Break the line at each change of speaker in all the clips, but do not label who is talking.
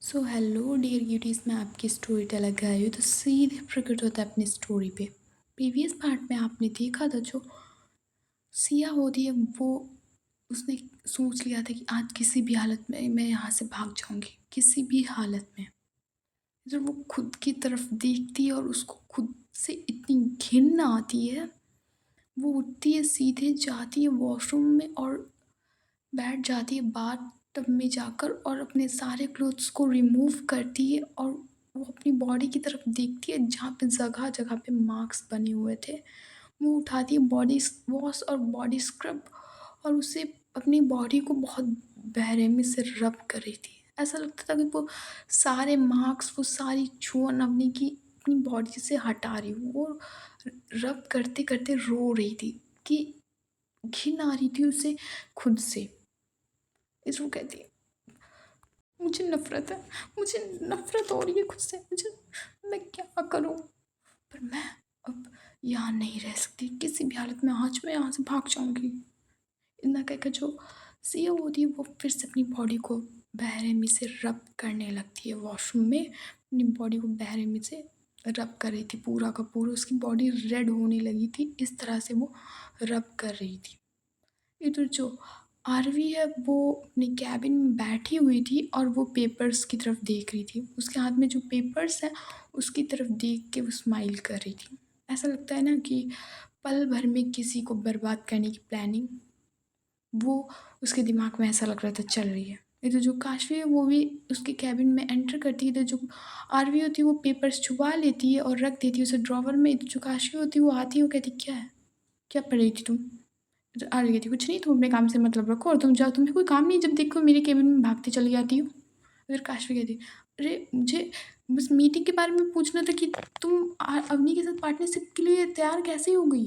So hello dear cuties, मैं आपकी story teller आई हूँ तो सीधे प्रकट होता है अपनी स्टोरी पे। प्रीवियस पार्ट में आपने देखा था जो सिया होती है वो उसने सोच लिया था कि आज किसी भी हालत में मैं यहाँ से भाग जाऊंगी, किसी भी हालत में। जब वो खुद की तरफ देखती है और उसको खुद से इतनी घिन आती है, वो उठती है, सीधे जाती है वॉशरूम में और बैठ जाती है बाथ टब में जाकर और अपने सारे क्लोथ्स को रिमूव करती है और वो अपनी बॉडी की तरफ देखती है जहाँ पे जगह जगह पे मार्क्स बने हुए थे। वो उठाती है बॉडी वॉश और बॉडी स्क्रब और उसे अपनी बॉडी को बहुत बेरहमी से रब कर रही थी। ऐसा लगता था कि वो सारे मार्क्स, वो सारी छुअन अपनी बॉडी से हटा रही हूँ। वो रब करते करते रो रही थी कि घिन आ रही थी उसे खुद से। इसरो कहती है, मुझे नफ़रत है, मुझे नफ़रत हो रही है खुद से, मुझे मैं क्या करूँ? पर मैं अब यहाँ नहीं रह सकती, किसी भी हालत में आज मैं यहाँ से भाग जाऊँगी। इतना कहकर जो सीईओ होती है वो फिर से अपनी बॉडी को बेरहमी से रब करने लगती है वॉशरूम में। अपनी बॉडी को बेरहमी से रब कर रही थी, पूरा का पूरा उसकी बॉडी रेड होने लगी थी, इस तरह से वो रब कर रही थी। इधर जो आरवी है वो अपने कैबिन में बैठी हुई थी और वो पेपर्स की तरफ देख रही थी। उसके हाथ में जो पेपर्स हैं उसकी तरफ देख के वो स्माइल कर रही थी। ऐसा लगता है ना कि पल भर में किसी को बर्बाद करने की प्लानिंग वो उसके दिमाग में ऐसा लग रहा था चल रही है। इधर जो काशवी है वो भी उसके कैबिन में एंटर करती है। इधर जो आरवी होती है वो पेपर्स छुपा लेती है और रख देती है उसे ड्रॉवर में। इधर जो काशवी होती है वो आती है, वो कहती क्या है, क्या पढ़ रही थी तुम? तो आ गई थी, कुछ नहीं, तुम अपने काम से मतलब रखो और तुम जाओ, तुम्हें कोई काम नहीं, जब देखो मेरे केबिन में भागती चली जाती हो। फिर काशवी कहती, अरे मुझे बस मीटिंग के बारे में पूछना था कि तुम अवनी के साथ पार्टनरशिप के लिए तैयार कैसे हो गई?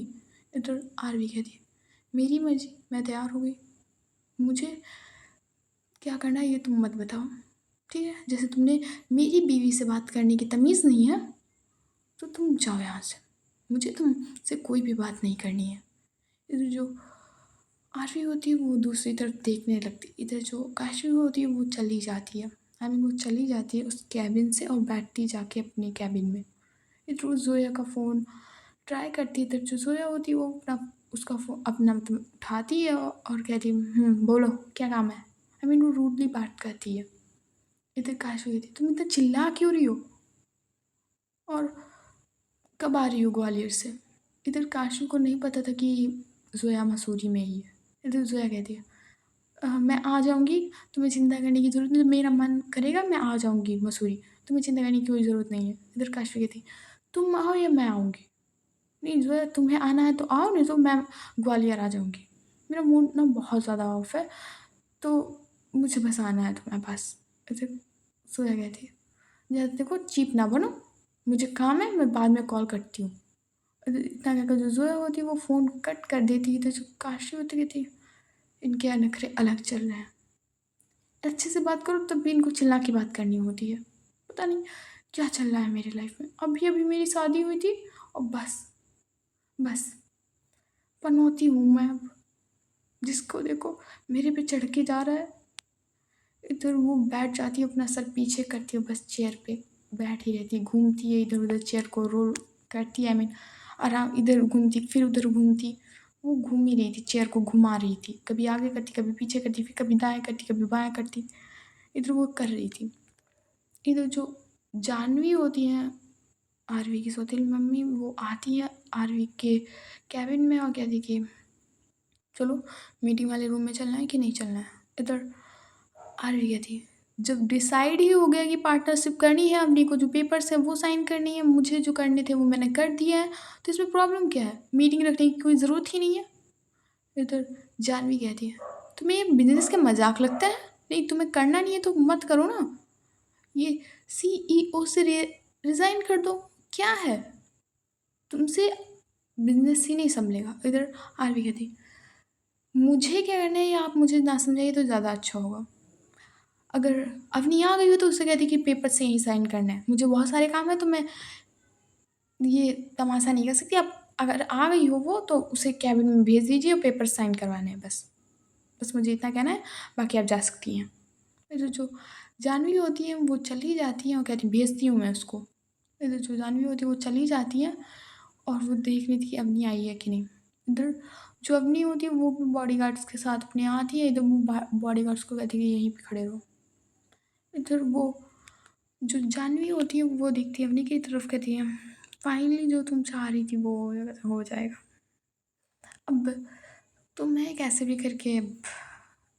इधर आरवी कहती, मेरी मर्जी, मैं तैयार हो गई, मुझे क्या करना है ये तुम मत बताओ, ठीक है? जैसे तुमने मेरी बीवी से बात करने की तमीज़ नहीं है तो तुम जाओ यहाँ से, मुझे तुमसे कोई भी बात नहीं करनी है। इधर जो आरवी होती है वो दूसरी तरफ देखने लगती, इधर जो काशवी होती है वो चली जाती है। आई मीन वो चली जाती है उस कैबिन से और बैठती जाके अपने कैबिन में। इधर वो जोया का फ़ोन ट्राई करती है। इधर जो जोया होती है वो अपना उसका फ़ोन अपना मतलब उठाती है और कहती है, बोलो क्या काम है? आई मीन वो रूडली बात करती है। इधर काशवी कहती है, तुम इतना चिल्ला क्यों रही हो और कब आ रही हो ग्वालियर से? इधर काशवी को नहीं पता था कि जोया मसूरी में ही है। इधर जोया कहती है, मैं आ जाऊँगी, तुम्हें चिंता करने की ज़रूरत नहीं, जब मेरा मन करेगा मैं आ जाऊँगी मसूरी, तुम्हें चिंता करने की कोई ज़रूरत नहीं है। इधर काशवी कहती, तुम आओ या मैं आऊँगी? नहीं जो है, तुम्हें आना है तो आओ, नहीं तो मैं ग्वालियर आ जाऊँगी। मेरा मूड ना बहुत ज़्यादा ऑफ है, तो मुझे बस आना है तुम्हारे पास। इधर सोया कहती है, ज़्यादा देखो चीप ना बनो, मुझे काम है, मैं बाद में कॉल करती हूँ। इतना कहकर जो जोया होती है वो फ़ोन कट कर देती है। तो जो काशी होती कहती है, इनके नखरे अलग चल रहे हैं, अच्छे से बात करो तब भी इनको चिल्ला के बात करनी होती है। पता नहीं क्या चल रहा है मेरी लाइफ में। अभी अभी मेरी शादी हुई थी और बस बस पनौती हूँ मैं अब, जिसको देखो मेरे पे चढ़ के जा रहा है। इधर वो बैठ जाती है, अपना सर पीछे करती है, बस चेयर पे बैठी रहती है, घूमती है इधर उधर, चेयर को रोल करती है। आई मीन आराम, इधर घूमती फिर उधर घूमती। वो घूम ही रही थी, चेयर को घुमा रही थी, कभी आगे करती कभी पीछे करती, फिर कभी दाएं करती कभी बाएं करती। इधर वो कर रही थी। इधर जो जानवी होती हैं आरवी की सौतेली मम्मी, वो आती है आरवी के कैबिन में और कहती कि चलो मीटिंग वाले रूम में चलना है कि नहीं चलना है? इधर आरवी कहती है, जब डिसाइड ही हो गया कि पार्टनरशिप करनी है, अपनी को जो पेपर्स है वो साइन करनी है, मुझे जो करने थे वो मैंने कर दिए हैं, तो इसमें प्रॉब्लम क्या है? मीटिंग रखने की कोई ज़रूरत ही नहीं है। इधर जानवी कहती है, तुम्हें ये बिजनेस का मजाक लगता है? नहीं, तुम्हें करना नहीं है तो मत करो ना, ये सीईओ से रिज़ाइन कर दो, क्या है? तुमसे बिजनेस ही नहीं संभलेगा। इधर आरवी कहती, मुझे क्या करना है ये आप मुझे ना समझाइए तो ज़्यादा अच्छा होगा। अगर अवनी आ गई हो तो उससे कह दी कि पेपर से ही साइन करना है, मुझे बहुत सारे काम है तो मैं ये तमाशा नहीं कर सकती। आप अगर आ गई हो वो तो उसे कैबिन में भेज दीजिए और पेपर साइन करवाने हैं बस। बस मुझे इतना कहना है, बाकी आप जा सकती हैं। फिर जो जानवी होती हैं वो चली जाती हैं और कहती हैं भेजती हूँ मैं उसको। इधर जो जानवी होती है वो चली जाती हैं और वो देख रही थी कि अवनी आई है कि नहीं। इधर जो अवनी होती है वो भी बॉडीगार्ड्स के साथ अपने आती है, इधर वो बॉडीगार्ड्स को कहती है कि यहीं पे खड़े रहो। इधर वो जो जानवी होती है वो देखती है अवनी की तरफ, कहती है फाइनली जो तुम चाह रही थी वो हो जाएगा। अब तो मैं कैसे भी करके अब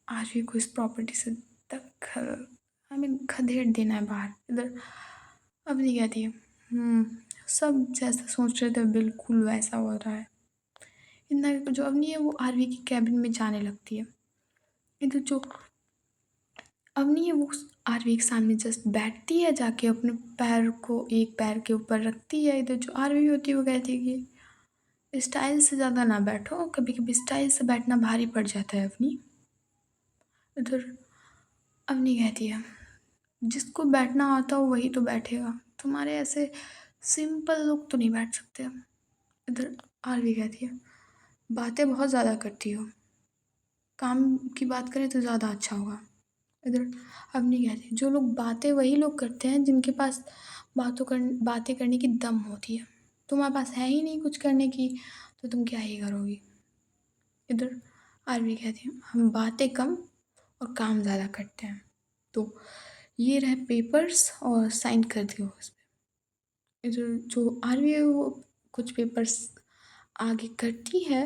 आरवी को इस प्रॉपर्टी से तक आई मीन खदेड़ देना है बाहर। इधर अवनी कहती है सब जैसा सोच रहे थे बिल्कुल वैसा हो रहा है। इतना जो अवनी है वो आरवी की कैबिन में जाने लगती है। इधर जो अवनी है वो आरवी के सामने जस्ट बैठती है, जाके अपने पैर को एक पैर के ऊपर रखती है। इधर जो आरवी होती है वो कहती है कि स्टाइल से ज़्यादा ना बैठो, कभी कभी स्टाइल से बैठना भारी पड़ जाता है अवनी। इधर अवनी कहती है जिसको बैठना आता हो वही तो बैठेगा, तुम्हारे ऐसे सिंपल लोग तो नहीं बैठ सकते। इधर आरवी कहती है बातें बहुत ज़्यादा करती हो, काम की बात करें तो ज़्यादा अच्छा होगा। इधर अवनी कहती है जो लोग बातें वही लोग करते हैं जिनके पास बातें करने की दम होती है। तुम्हारे पास है ही नहीं कुछ करने की, तो तुम क्या ही करोगी। इधर आरवी कहती है हम बातें कम और काम ज़्यादा करते हैं। तो ये रहे पेपर्स और साइन कर दियो उस पे। इधर जो आरवी है वो कुछ पेपर्स आगे करती है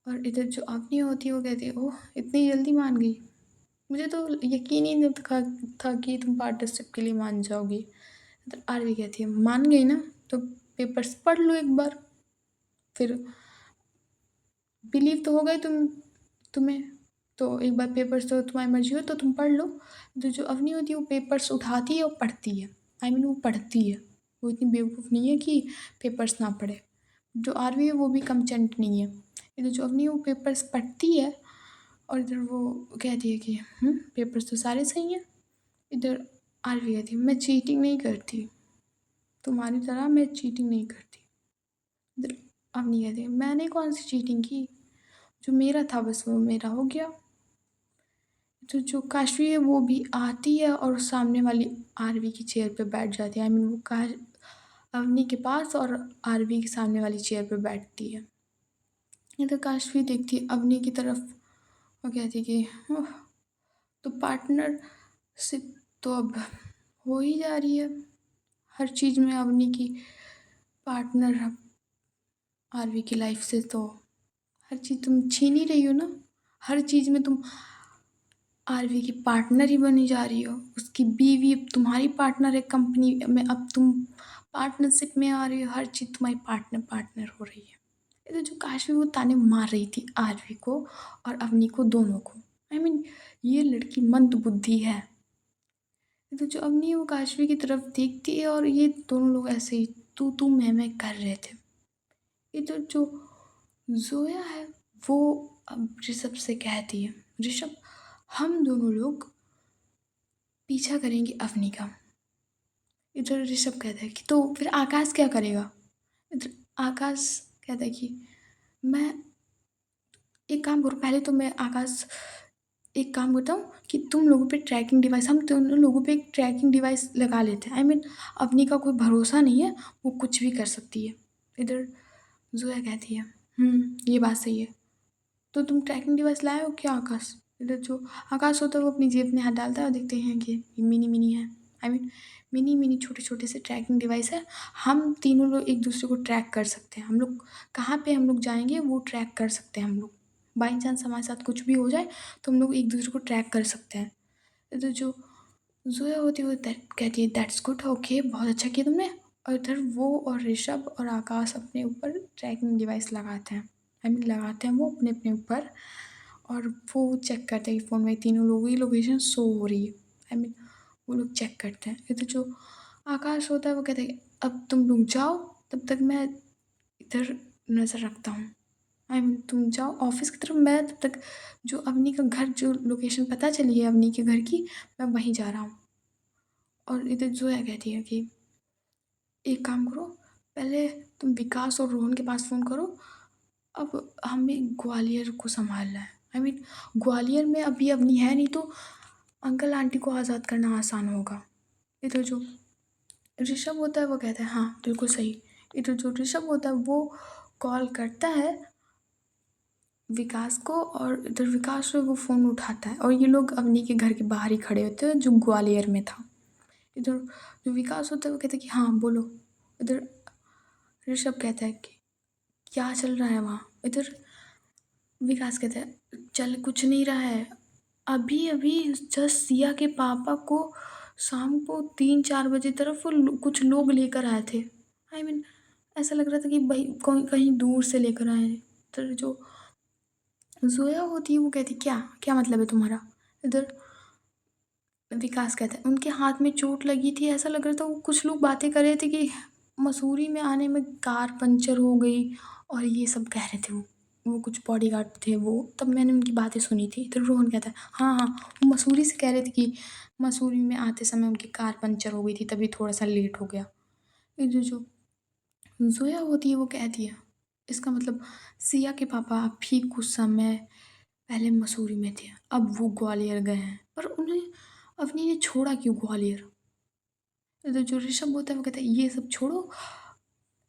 और इधर जो अवनी होती है वो कहती है ओह इतनी जल्दी मान गई, मुझे तो यकीन ही नहीं था कि तुम पार्टनरशिप के लिए मान जाओगी। तो आरवी कहती है मान गई ना तो पेपर्स पढ़ लो एक बार, फिर बिलीव तो हो गए तुम्हें, तो एक बार पेपर्स तो तुम्हारी मर्जी हो तो तुम पढ़ लो। तो जो अवनी होती है वो पेपर्स उठाती है और पढ़ती है। आई मीन वो पढ़ती है, वो इतनी बेवकूफ़ नहीं है कि पेपर्स ना पढ़े। जो आरवी है वो भी कम चंट नहीं है। इधर जो अवनी है वो पेपर्स पढ़ती है और इधर वो कहती है कि पेपर्स तो सारे सही हैं। इधर आरवी कहती है मैं चीटिंग नहीं करती, तुम्हारी तरह मैं चीटिंग नहीं करती। इधर अवनी कहती है मैंने कौन सी चीटिंग की, जो मेरा था बस वो मेरा हो गया। तो जो काशवी है वो भी आती है और सामने वाली आरवी की चेयर पे बैठ जाती है। आई मीन वो काश अवनी के पास और आरवी के सामने वाली चेयर पे बैठती है। इधर काशवी देखती है अवनी की तरफ और कहती है कि "ओह, तो पार्टनरशिप तो अब हो ही जा रही है, हर चीज़ में अवनी की पार्टनर आरवी की लाइफ से तो हर चीज़ तुम छीन ही रही हो ना, हर चीज़ में तुम आरवी की पार्टनर ही बनी जा रही हो, उसकी बीवी अब तुम्हारी पार्टनर है कंपनी में, अब तुम पार्टनरशिप में आ रही हो, हर चीज़ तुम्हारी पार्टनर पार्टनर हो रही है। ये तो जो काशवी वो ताने मार रही थी आरवी को और अवनी को दोनों को। आई मीन ये लड़की मंद बुद्धि है। ये तो जो अवनी है वो काशवी की तरफ देखती है और ये दोनों लोग ऐसे ही तू मैं कर रहे थे। ये तो जो जोया है वो अब ऋषभ से कहती है ऋषभ हम दोनों लोग पीछा करेंगे अवनी का। इधर ऋषभ कहता है कि तो फिर आकाश क्या करेगा। इधर आकाश कहता है कि मैं एक काम करूँ, पहले तो मैं आकाश एक काम करता हूँ कि तुम लोगों पे ट्रैकिंग डिवाइस, हम दोनों लोगों पे एक ट्रैकिंग डिवाइस लगा लेते हैं। आई मीन अवनी का कोई भरोसा नहीं है, वो कुछ भी कर सकती है। इधर जोया कहती है ये बात सही है, तो तुम ट्रैकिंग डिवाइस लाए हो क्या आकाश। इधर जो आकाश होता है वो अपनी जेब में हाथ डालता है और देखते हैं कि ये मिनी मिनी है। आई मीन मिनी मिनी छोटे छोटे से ट्रैकिंग डिवाइस है, हम तीनों लोग एक दूसरे को ट्रैक कर सकते हैं। हम लोग कहाँ पे हम लोग जाएंगे वो ट्रैक कर सकते हैं हम लोग, बाई चांस हमारे साथ कुछ भी हो जाए तो हम लोग एक दूसरे को ट्रैक कर सकते हैं। इधर जो जोया होती है वो कहती है दैट्स गुड, ओके बहुत अच्छा किया तुमने। और इधर वो और ऋषभ और आकाश अपने ऊपर ट्रैकिंग डिवाइस लगाते हैं। आई मीन लगाते हैं वो अपने अपने ऊपर और वो चेक करते हैं कि फ़ोन में तीनों लोगों की लोकेशन शो हो रही है। आई मीन वो लोग चेक करते हैं। इधर जो आकाश होता है वो कहता है कि अब तुम लोग जाओ, तब तक मैं इधर नज़र रखता हूँ। आई मीन तुम जाओ ऑफिस की तरफ, मैं तब तक जो अवनी का घर जो लोकेशन पता चली है अवनी के घर की, मैं वहीं जा रहा हूँ। और इधर जोया कहती है कि एक काम करो, पहले तुम विकास और रोहन के पास फ़ोन करो, अब हमें ग्वालियर को संभालना है। आई मीन ग्वालियर में अभी अवनी है नहीं, तो अंकल आंटी को आज़ाद करना आसान होगा। इधर जो ऋषभ होता है वो कहता है हाँ बिल्कुल सही। इधर जो ऋषभ होता है वो कॉल करता है विकास को, और इधर विकास जो है वो फ़ोन उठाता है, और ये लोग अवनी के घर के बाहर ही खड़े होते हैं जो ग्वालियर में था। इधर जो विकास होता है वो कहता है कि हाँ बोलो। इधर ऋषभ कहता है कि क्या चल रहा है वहाँ। इधर विकास कहता है चल कुछ नहीं रहा है, अभी अभी जस्ट सिया के पापा को शाम को 3-4 बजे तरफ वो कुछ लोग लेकर आए थे। आई मीन ऐसा लग रहा था कि भाई कहीं कहीं दूर से लेकर आए हैं। इधर जो जोया होती है वो कहती क्या क्या मतलब है तुम्हारा। इधर विकास कहता है उनके हाथ में चोट लगी थी, ऐसा लग रहा था वो कुछ लोग बातें कर रहे थे कि मसूरी में आने में कार पंचर हो गई, और ये सब कह रहे थे वो कुछ बॉडीगार्ड थे वो, तब मैंने उनकी बातें सुनी थी। तो रोहन कहता है हाँ हाँ वो मसूरी से कह रहे थे कि मसूरी में आते समय उनकी कार पंचर हो गई थी तभी थोड़ा सा लेट हो गया। इधर जो जोया होती है वो कहती है इसका मतलब सिया के पापा अभी कुछ समय पहले मसूरी में थे, अब वो ग्वालियर गए हैं, पर उन्हें अवनी ने छोड़ा क्यों ग्वालियर। तो जो ऋषभ होता है वो कहता है ये सब छोड़ो,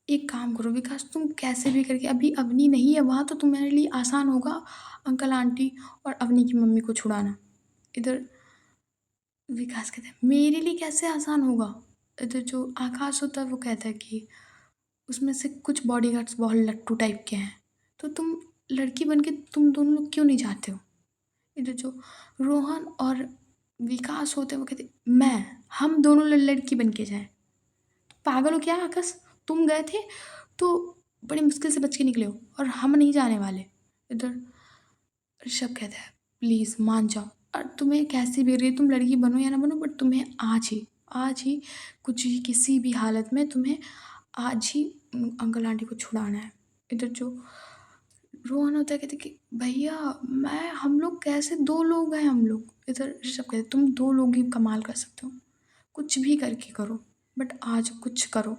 एक काम करो विकास तुम कैसे भी करके, अभी अवनी नहीं है वहाँ तो तुम्हारे लिए आसान होगा अंकल आंटी और अवनी की मम्मी को छुड़ाना। इधर विकास कहता है मेरे लिए कैसे आसान होगा। इधर जो आकाश होता है वो कहता है कि उसमें से कुछ बॉडीगार्ड्स बहुत लट्टू टाइप के हैं, तो तुम लड़की बन के तुम दोनों लोग क्यों नहीं जाते हो। इधर जो रोहन और विकास होते हैं वो कहते मैं हम दोनों लड़की बन के जाएं। पागल हो क्या आकाश, तुम गए थे तो बड़ी मुश्किल से बच के निकले हो और हम नहीं जाने वाले। इधर ऋषभ कहता है प्लीज़ मान जाओ, और तुम्हें कैसी भी रही तुम लड़की बनो या ना बनो, बट तुम्हें आज ही कुछ ही किसी भी हालत में तुम्हें आज ही अंकल आंटी को छुड़ाना है। इधर जो रोहन होता है कहते कि भैया मैं हम लोग कैसे दो लोग हैं हम लोग। इधर ऋषभ कहते तुम दो लोग ही कमाल कर सकते हो, कुछ भी करके करो, बट आज कुछ करो।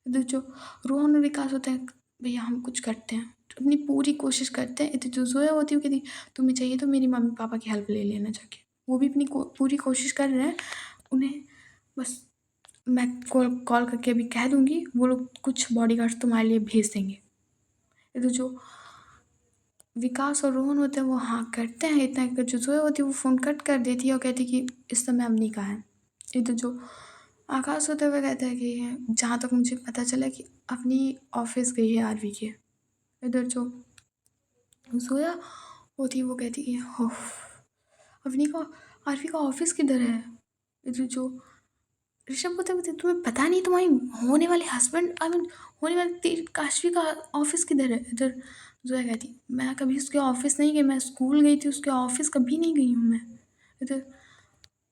इधर जो रोहन और विकास होते हैं भैया हम कुछ करते हैं, तो अपनी पूरी कोशिश करते हैं। इधर जो जोया होती है वो कहती तुम्हें चाहिए तो मेरी मम्मी पापा की हेल्प ले लेना जाके, वो भी अपनी पूरी कोशिश कर रहे हैं। उन्हें बस मैं कॉल कॉल करके अभी कह दूंगी, वो लोग कुछ बॉडीगार्ड्स तुम्हारे लिए भेज देंगे। इधर जो विकास और रोहन होते हैं वो हाँ करते हैं, इतना कि जो जोया होती है वो फ़ोन कट कर देती है और कहती है कि इस समय अवनी कहाँ है। इधर जो आकाश होते हुए कहता है कि जहाँ तक मुझे पता चला कि अपनी ऑफिस गई है आरवी के। इधर जो जोया होती है वो कहती है ओह अवनी का आरवी का ऑफिस किधर है। इधर जो ऋषभ होता है तुम्हें पता नहीं तुम्हारी होने वाले हस्बैंड आई मीन होने वाले तेरी काशवी का ऑफिस किधर है। इधर जोया कहती मैं कभी उसके ऑफिस नहीं गई, मैं स्कूल गई थी उसके ऑफिस कभी नहीं गई हूँ मैं। इधर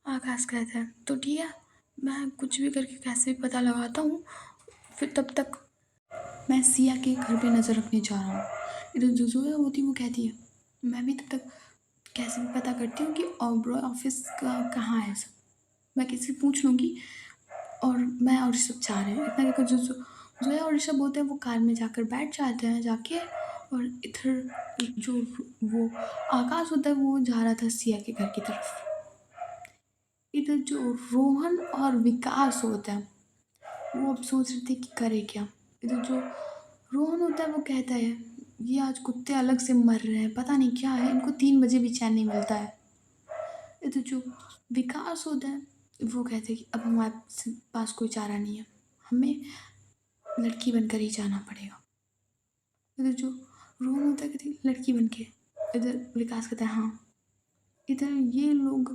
आकाश कहता है तो ठीक है मैं कुछ भी करके कैसे भी पता लगाता हूँ, फिर तब तक मैं सिया के घर पे नज़र रखने जा रहा हूँ। इधर जो जोया होती है वो कहती है मैं भी तब तक कैसे भी पता करती हूँ कि ऑब्रॉय ऑफिस का कहाँ है सब, मैं किसी से पूछ लूँगी। और मैं और ऋषभ जा रहे हैं, इतना कहकर जो जोया और ऋषभ होते हैं वो कार में जाकर बैठ जाते हैं जाके। और इधर जो वो आकाश होता है वो जा रहा था सिया के घर की तरफ। इधर जो रोहन और विकास होता है वो अब सोच रहे थे कि करे क्या। इधर जो रोहन होता है वो कहता है ये आज कुत्ते अलग से मर रहे हैं, पता नहीं क्या है इनको 3 बजे भी चैन नहीं मिलता है। इधर जो विकास होता है वो कहते हैं कि अब हमारे पास कोई चारा नहीं है, हमें लड़की बनकर ही जाना पड़ेगा। इधर जो रोहन होता है कहती लड़की बन के। इधर विकास कहता है हाँ। इधर ये लोग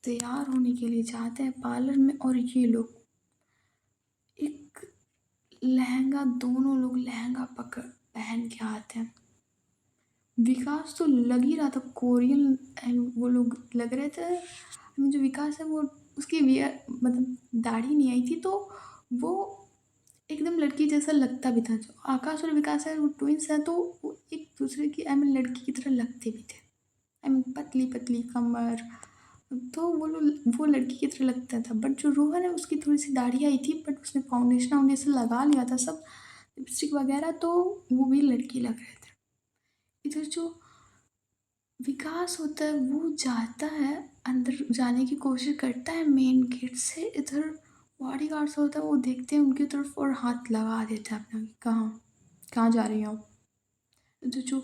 तैयार होने के लिए जाते हैं पार्लर में, और ये लोग एक लहंगा दोनों लोग लहंगा पकड़ पहन के आते हैं। विकास तो लग ही रहा था कोरियन एंड वो लोग लग रहे थे। जो विकास है वो उसकी वियर मतलब दाढ़ी नहीं आई थी तो वो एकदम लड़की जैसा लगता भी था। जो आकाश और विकास है वो ट्विंस हैं तो वो एक दूसरे की आई मीन लड़की की तरह लगते भी थे। आई मीन पतली पतली कमर, तो वो लड़की की तरह लगता था। बट जो रोहन है उसकी थोड़ी सी दाढ़ी आई थी, बट उसने फाउंडेशन वाउंडेशन लगा लिया था सब लिपस्टिक वगैरह, तो वो भी लड़की लग रहे थे। इधर जो विकास होता है वो जाता है, अंदर जाने की कोशिश करता है मेन गेट से। इधर बॉडीगार्ड्स होता है वो देखते हैं उनकी तरफ और हाथ लगा देता है अपना कि कहाँ कहाँ जा रही हो आप। तो जो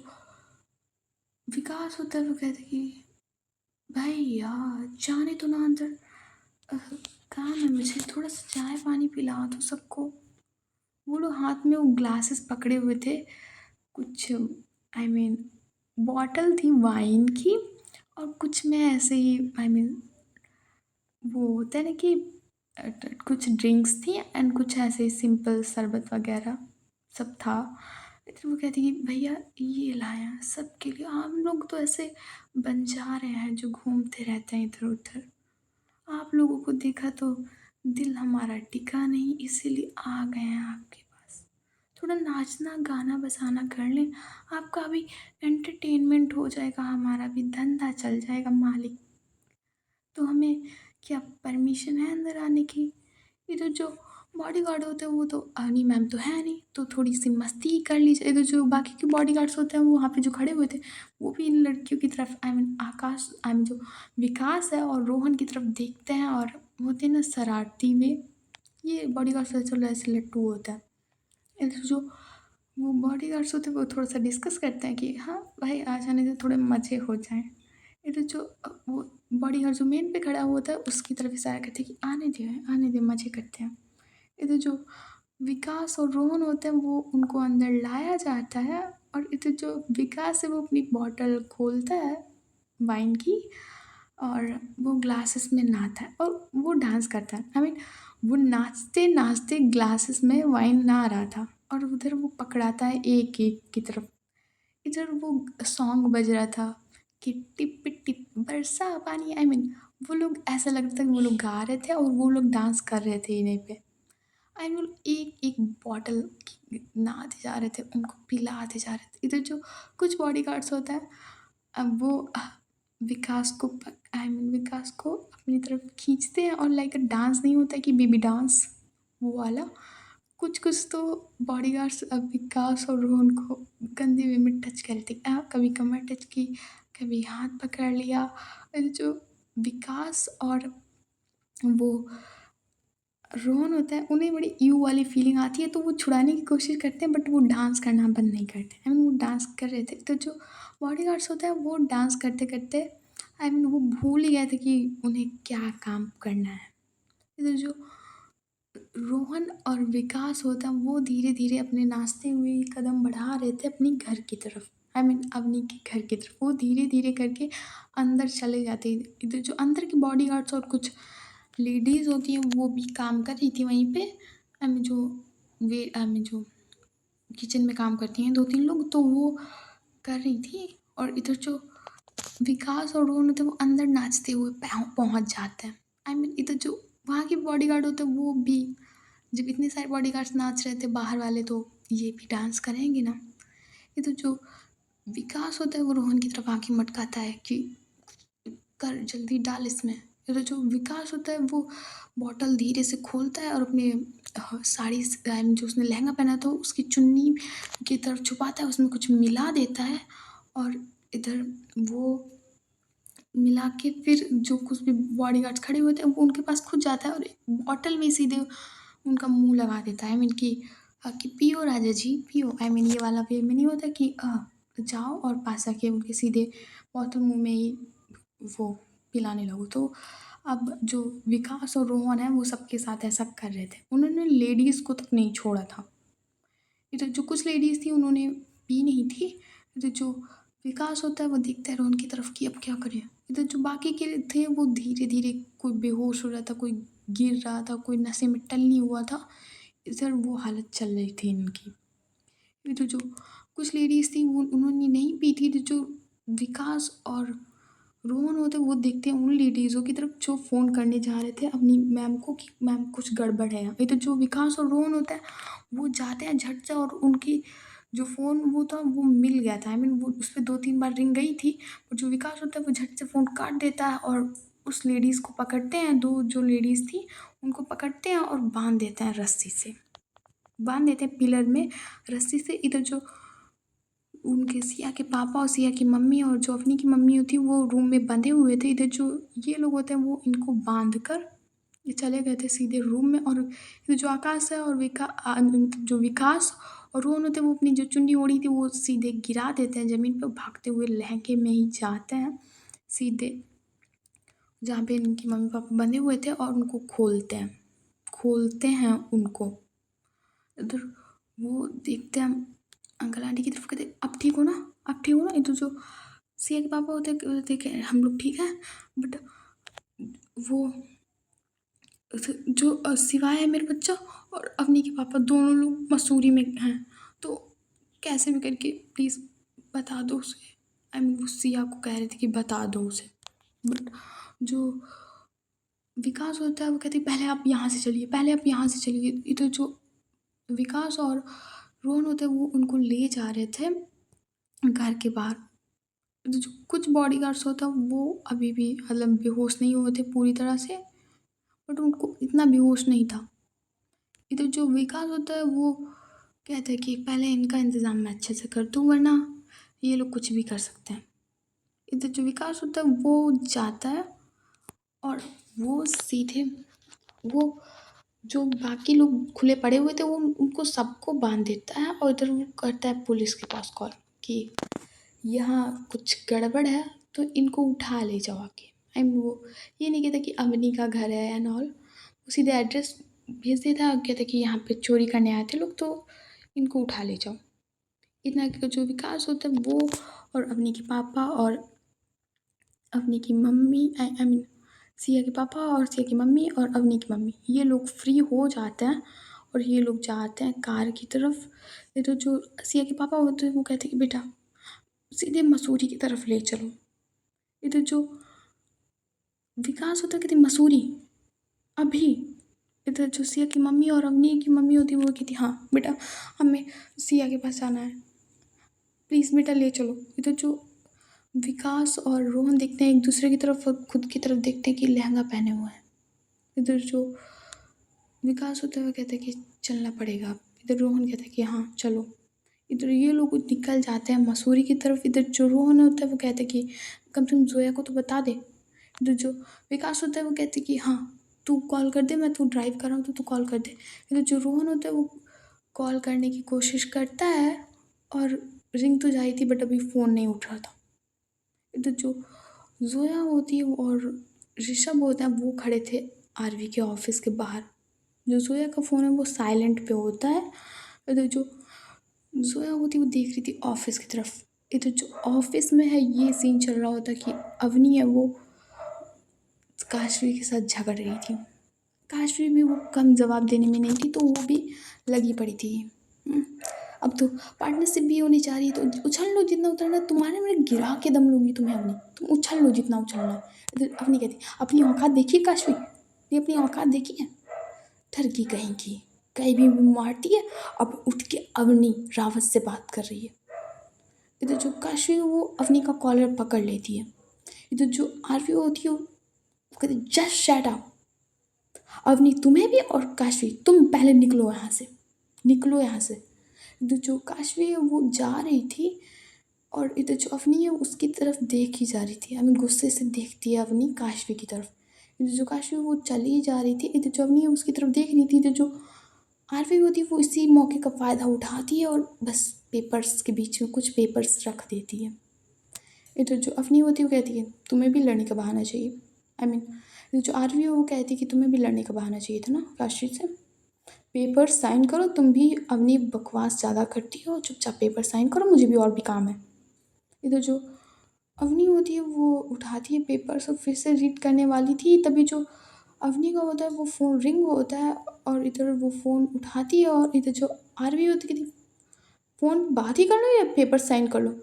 विकास होता है वो कहता है कि भाई यार जाने तो ना अंदर, अह, काम है मुझे, थोड़ा सा चाय पानी पिला दो सबको। वो लोग हाथ में वो ग्लासेस पकड़े हुए थे, कुछ आई मीन बॉटल थी वाइन की, और कुछ में ऐसे ही आई मीन वो होता है ना कि कुछ ड्रिंक्स थी एंड कुछ ऐसे ही सिंपल शरबत वगैरह सब था। फिर वो कहती कि भैया ये लाया सबके लिए, हम लोग तो ऐसे बंजारे हैं जो घूमते रहते हैं इधर उधर, आप लोगों को देखा तो दिल हमारा टिका नहीं, इसीलिए आ गए हैं आपके पास। थोड़ा नाचना गाना बजाना कर लें, आपका भी एंटरटेनमेंट हो जाएगा, हमारा भी धंधा चल जाएगा मालिक। तो हमें क्या परमिशन है अंदर आने की? ये तो जो बॉडीगार्ड होते हैं वो तो नहीं मैम तो है नहीं, तो थोड़ी सी मस्ती ही कर लीजिए। इधर जो बाकी के बॉडीगार्ड्स होते हैं वो वहाँ पे जो खड़े हुए थे, वो भी इन लड़कियों की तरफ I mean Akash I mean जो विकास है और रोहन की तरफ देखते हैं और होते हैं ना शरारती में। ये बॉडीगार्ड्स असल ऐसे लट्टू होता है। इधर जो वो बॉडीगार्ड्स होते हैं वो थोड़ा सा डिस्कस करते हैं कि हाँ भाई आ जाने से थोड़े मज़े हो जाएं। इधर जो वो बॉडीगार्ड जो मेन पे खड़ा हुआ होता है उसकी तरफ इशारा करते हैं कि आने दे मज़े करते हैं। इधर जो विकास और रोहन होते हैं वो उनको अंदर लाया जाता है, और इधर जो विकास है वो अपनी बॉटल खोलता है वाइन की, और वो ग्लासेस में नहाता है और वो डांस करता है। आई मीन वो नाचते नाचते ग्लासेस में वाइन नहा रहा था, और उधर वो पकड़ाता है एक एक की तरफ। इधर वो सॉन्ग बज रहा था कि टिप टिप बरसा पानी, आई मीन वो लोग ऐसा लगता था कि वो लोग गा रहे थे और वो लोग डांस कर रहे थे इन्हीं पे। आई मीन एक एक बॉटल नहाते जा रहे थे, उनको पिलाते जा रहे थे। इधर जो कुछ बॉडीगार्ड्स होता है, अब वो विकास को आई मीन विकास को अपनी तरफ खींचते हैं, और लाइक डांस नहीं होता है कि बेबी डांस वो वाला, कुछ कुछ तो बॉडीगार्ड्स अब विकास और रोहन को गंदे वे में टच कर रहे थे। कभी कमर टच की, कभी हाथ पकड़ लिया। और जो विकास और वो रोहन होता है उन्हें बड़ी यू वाली फीलिंग आती है, तो वो छुड़ाने की कोशिश करते हैं बट वो डांस करना बंद नहीं करते। आई मीन वो डांस कर रहे थे, तो जो बॉडीगार्ड्स होता है वो डांस करते करते आई मीन वो भूल ही गए थे कि उन्हें क्या काम करना है। इधर जो रोहन और विकास होता है वो धीरे धीरे अपने नाचते हुए कदम बढ़ा रहे थे अपनी घर की तरफ। आई मीन अपनी के घर की तरफ वो धीरे धीरे करके अंदर चले जाते। इधर जो अंदर के बॉडीगार्ड्स और कुछ लेडीज़ होती हैं वो भी काम कर रही थी वहीं पे। आई मीन जो वे आई मीन जो किचन में काम करती हैं दो तीन लोग, तो वो कर रही थी। और इधर जो विकास और रोहन होते हैं वो अंदर नाचते हुए पहुंच जाते हैं। आई मीन इधर जो वहाँ के बॉडीगार्ड होते हैं वो भी, जब इतने सारे बॉडीगार्ड्स नाच रहे थे बाहर वाले, तो ये भी डांस करेंगे ना। ये तो जो विकास होता है वो रोहन की तरफ आंखें मटकाता है कि कर जल्दी डाल इसमें। ये तो जो विकास होता है वो बॉटल धीरे से खोलता है और अपने साड़ी आई मीन जो उसने लहंगा पहना था उसकी चुन्नी की तरफ छुपाता है, उसमें कुछ मिला देता है। और इधर वो मिला के फिर जो कुछ भी बॉडीगार्ड्स खड़े हुए थे वो उनके पास खुद जाता है और बॉटल में सीधे उनका मुंह लगा देता है। आई मीन कि पियो राजा जी पियो। आई मीन ये वाला वे में नहीं होता कि जाओ और पास आके उनके सीधे बोतल मुंह में ही वो पिलाने लगो। तो अब जो विकास और रोहन है वो सबके साथ ऐसा कर रहे थे, उन्होंने लेडीज़ को तक नहीं छोड़ा था। इधर जो कुछ लेडीज़ थी उन्होंने पी नहीं थी। इधर जो विकास होता है वो देखता है रोहन की तरफ कि अब क्या करें। इधर जो बाकी के थे वो धीरे धीरे, कोई बेहोश हो रहा था, कोई गिर रहा था, कोई नशे में टल्ली हुआ था। इधर वो हालत चल रही थी इनकी। इधर जो कुछ लेडीज़ थी वो उन्होंने नहीं पी थी। इधर जो विकास और रोहन होते वो देखते हैं उन लेडीज़ों की तरफ जो फ़ोन करने जा रहे थे अपनी मैम को कि मैम कुछ गड़बड़ है यहाँ। इधर जो विकास और रोहन होता है वो जाते हैं झट से, और उनकी जो फ़ोन वो था वो मिल गया था। आई मीन वो उस पे 2-3 बार रिंग गई थी, और जो विकास होता है वो झट से फ़ोन काट देता है और उस लेडीज़ को पकड़ते हैं, 2 जो लेडीज़ थी उनको पकड़ते हैं और बाँध देते हैं रस्सी से। बाँध देते हैं पिलर में रस्सी से। इधर जो उनके सिया के पापा और सिया की मम्मी और जो अवनी की मम्मी होती है वो रूम में बंधे हुए थे। इधर जो ये लोग होते हैं वो इनको बांध कर ये चले गए थे सीधे रूम में। और इधर जो आकाश है और जो विकास और रोहन होते हैं वो अपनी जो चुन्नी ओढ़ी थी वो सीधे गिरा देते हैं ज़मीन पर, भागते हुए लहंगे में ही जाते हैं सीधे जहाँ पे इनके मम्मी पापा बंधे हुए थे और उनको खोलते हैं उनको। इधर वो देखते हैं अंकल आंटी की तरफ, कहते अब ठीक हो ना, अब ठीक हो ना। इधर जो सिया के पापा होते हैं देखे हम लोग ठीक है, बट वो जो सिवाय है मेरे बच्चा और अवनी के पापा दोनों लोग मसूरी में हैं, तो कैसे भी करके प्लीज़ बता दो उसे। आई मीन वो सिया को कह रहे थे कि बता दो उसे, बट जो विकास होता है वो कहते पहले आप यहाँ से चलिए, पहले आप यहाँ से चलिए। इधर जो विकास और रोहन होते हैं वो उनको ले जा रहे थे घर के बाहर। तो जो कुछ बॉडीगार्ड्स होता है वो अभी भी मतलब बेहोश नहीं हुए थे पूरी तरह से, बट उनको इतना बेहोश नहीं था। इधर जो विकास होता है वो कहता है कि पहले इनका इंतज़ाम मैं अच्छे से कर दूँ वरना ये लोग कुछ भी कर सकते हैं। इधर जो विकास होता है वो जाता है और वो सीधे वो जो बाकी लोग खुले पड़े हुए थे वो उनको सबको बांध देता है और इधर वो करता है पुलिस के पास कॉल कि यहाँ कुछ गड़बड़ है तो इनको उठा ले जाओ आके। आई मीन वो ये नहीं कहता कि अवनी का घर है एंड ऑल, वो सीधे एड्रेस भेज देता है और कहता कि यहाँ पे चोरी करने आए थे लोग तो इनको उठा ले जाओ। इतना कि जो विकास होता है वो और अवनी के पापा और अवनी की मम्मी आई मीन सिया के पापा और सिया की मम्मी और अवनी की मम्मी ये लोग फ्री हो जाते हैं और ये लोग जाते हैं कार की तरफ। ये तो जो सिया के पापा होते हैं वो कहते हैं कि बेटा सीधे मसूरी की तरफ ले चलो। इधर जो विकास होता है कहती मसूरी अभी। इधर जो सिया की मम्मी और अवनी की मम्मी होती है वो कहती हाँ बेटा हमें सिया के पास जाना है, प्लीज़ बेटा ले चलो। इधर जो विकास और रोहन देखते हैं एक दूसरे की तरफ और खुद की तरफ देखते हैं कि लहंगा पहने हुए हैं। इधर जो विकास होता है वो कहता है कि चलना पड़ेगा। इधर रोहन कहता है कि हाँ चलो। इधर ये लोग निकल जाते हैं मसूरी की तरफ। इधर जो रोहन होता है वो कहता है कि कम से कम जोया को तो बता दे। इधर जो विकास होता है वो कहते हैं कि हाँ तू कॉल कर दे, मैं तू ड्राइव कर रहा हूँ तो तू कॉल कर दे। इधर जो रोहन होता है वो कॉल करने की कोशिश करता है और रिंग तो जाई थी बट अभी फ़ोन नहीं उठ रहा था। इधर जो जोया होती है और ऋषभ होता है वो खड़े थे आरवी के ऑफिस के बाहर। जो जोया का फ़ोन है वो साइलेंट पे होता है। इधर जो जोया होती है वो देख रही थी ऑफिस की तरफ। इधर जो ऑफिस में है ये सीन चल रहा होता कि अवनी है वो काशवी के साथ झगड़ रही थी। काशवी भी वो कम जवाब देने में नहीं थी तो वो भी लगी पड़ी थी। हम्म, अब तो पार्टनरशिप भी होनी चाह रही है तो उछल लो जितना उछलना है, तुम्हारे मेरे गिरा के दम लूंगी तुम्हें अवनी, तुम उछल लो जितना उछलना है। इधर अवनी कहती अपनी औकात देखिए काशवी, ये अपनी औकात देखी है, ठरकी कहीं की कहीं भी मारती है। अब उठ के अवनी रावत से बात कर रही है। इधर जो काशवी है वो अवनी का कॉलर पकड़ लेती है। इधर जो आरवी होती है वो कहती जस्ट शट अप। अवनी तुम्हें भी और काशवी तुम पहले निकलो यहाँ से, निकलो यहाँ से। इधर जो काशवी है वो जा रही थी और इधर जो अवनी है उसकी तरफ देख ही जा रही थी। आई मीन गुस्से से देखती है अवनी काशवी की तरफ। इधर जो काशवी वो चली जा रही थी, इधर जो अवनी है उसकी तरफ देख रही थी। इधर जो आरवी होती है वो इसी मौके का फ़ायदा उठाती है और बस पेपर्स के बीच में कुछ पेपर्स रख देती है। इधर जो अवनी होती है वो कहती है तुम्हें भी लड़ने का बहाना चाहिए। आई मीन जो आरवी है वो कहती है कि तुम्हें भी लड़ने का बहाना चाहिए था ना काशवी से, पेपर साइन करो। तुम भी अवनी बकवास ज़्यादा करती हो, चुपचाप पेपर साइन करो, मुझे भी और भी काम है। इधर जो अवनी होती है वो उठाती है पेपर्स और फिर से रीड करने वाली थी तभी जो अवनी का होता है वो फ़ोन रिंग होता है और इधर वो फ़ोन उठाती है और इधर जो आरवी होती है फ़ोन बात ही कर लो या पेपर साइन कर लो,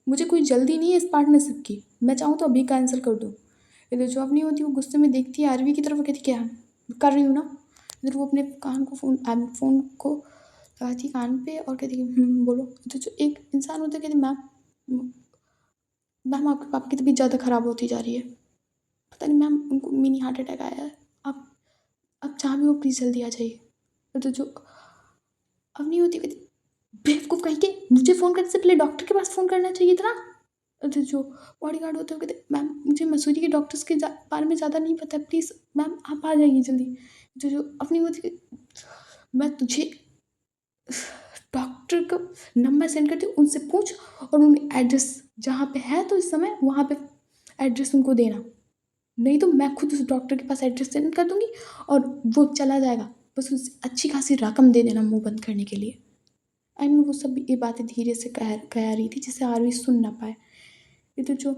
मुझे कोई जल्दी नहीं है इस पार्टनरशिप की, मैं चाहूँ तो अभी कैंसिल कर दूँ। इधर जो अवनी होती है वो गुस्से में देखती है आरवी की तरफ, कहती क्या कर रही हूँ ना। इधर वो अपने कान को फ़ोन को लगाती है कान पे और कहती है बोलो। इधर जो एक इंसान होता है कहती मैम, मैम आपके पापा की तबीयत ज़्यादा ख़राब होती जा रही है, पता नहीं मैम उनको मिनी हार्ट अटैक आया है, आप जहाँ भी हो प्लीज़ जल्दी आ जाइए। तो जो अवनी होती है कहती बेवकूफ़ कहीं के, मुझे फ़ोन करने से पहले डॉक्टर के पास फ़ोन करना चाहिए था ना। तो जो बॉडीगार्ड होते हैं वो कहते, मैम मुझे मसूरी के डॉक्टर्स के बारे में ज़्यादा नहीं पता है, प्लीज़ मैम आप आ जाइए जल्दी। जो जो अपनी वो थी, मैं तुझे डॉक्टर का नंबर सेंड करती हूँ, उनसे पूछ और उन एड्रेस जहाँ पे है तो इस समय वहाँ पे एड्रेस उनको देना, नहीं तो मैं खुद उस डॉक्टर के पास एड्रेस सेंड कर दूंगी और वो चला जाएगा। बस उसे अच्छी खासी रकम दे देना मुंह बंद करने के लिए। आई मीन वो सब ये बातें धीरे से कह रही थी जिससे आरवी सुन ना पाए। ये तो जो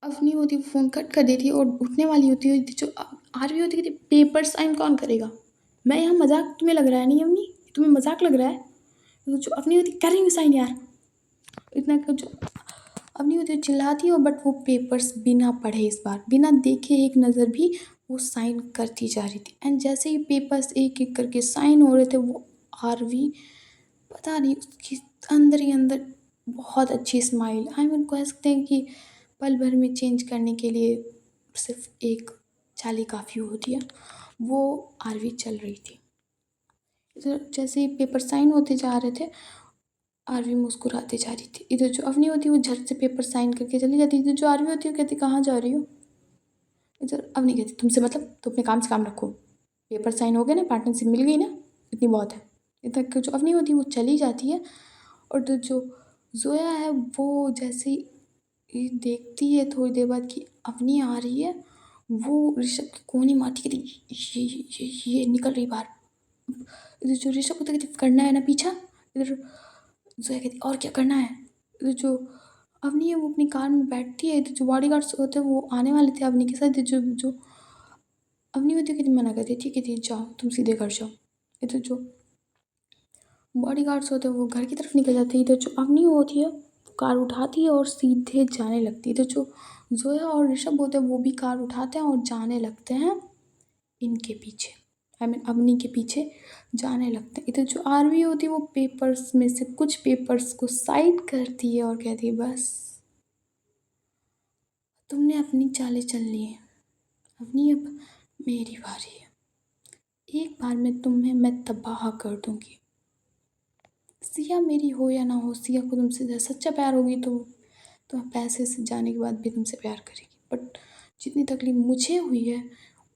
अवनी होती है वो फ़ोन कट कर देती है और उठने वाली होती है, जो आरवी होती है, पेपर साइन कौन करेगा। मैं यहाँ मजाक तुम्हें लग रहा है नहीं अवनी, तुम्हें मजाक लग रहा है। तो जो अवनी होती कर रही हूँ साइन यार, इतना जो अवनी होती चिल्लाती है और बट वो पेपर्स बिना पढ़े, इस बार बिना देखे एक नज़र भी वो साइन करती जा रही थी। एंड जैसे ही पेपर्स एक एक करके साइन हो रहे थे, वो आरवी पता नहीं उसकी अंदर ही अंदर बहुत अच्छी स्माइल, आई मीन कह सकते हैं कि पल भर में चेंज करने के लिए सिर्फ एक चाली काफ़ी होती है, वो आरवी चल रही थी। इधर जैसे ही पेपर साइन होते जा रहे थे, आरवी मुस्कुराती जा रही थी। इधर जो अवनी होती है वो झट से पेपर साइन करके चली जाती है। इधर जो आरवी होती है वो कहती कहाँ जा रही हो। इधर अवनी कहती तुमसे मतलब, तो अपने काम से काम रखो, पेपर साइन हो गए ना, पार्टनरशिप मिल गई ना, इतनी बहुत है। इधर जो अवनी होती है वो चली जाती है और तो जो जोया है वो जैसे ही देखती है थोड़ी देर बाद कि अवनी आ रही है, वो ऋषभ की कोनी मारती कहती ये निकल रही बाहर। इधर जो ऋषभ होता है कहती करना है ना पीछा। इधर जोया कहती और क्या करना है। इधर जो अवनी है वो अपनी कार में बैठती है, इधर जो बॉडीगार्ड्स होते हैं वो आने वाले थे अवनी के साथ। इधर जो जो अवनी होती है कहती मना करती ठीक है ठीक जाओ तुम सीधे घर जाओ। इधर जो बॉडीगार्ड्स होते हैं वो घर की तरफ निकल जाते हैं। इधर जो अवनी होती है वो कार उठाती है और सीधे जाने लगती है। इधर जो जोया और ऋषभ होते हैं वो भी कार उठाते हैं और जाने लगते हैं इनके पीछे, आई मीन अवनी के पीछे जाने लगते हैं। इधर जो आरवी होती है वो पेपर्स में से कुछ पेपर्स को साइड करती है और कहती है बस तुमने अपनी चालें चल ली है अवनी, अब मेरी बारी है, एक बार में तुम्हें मैं तबाह कर दूंगी। सिया मेरी हो या ना हो, सिया को तुमसे सच्चा प्यार होगी तो तुम्हें पैसे से जाने के बाद भी तुमसे प्यार करेगी, बट जितनी तकलीफ मुझे हुई है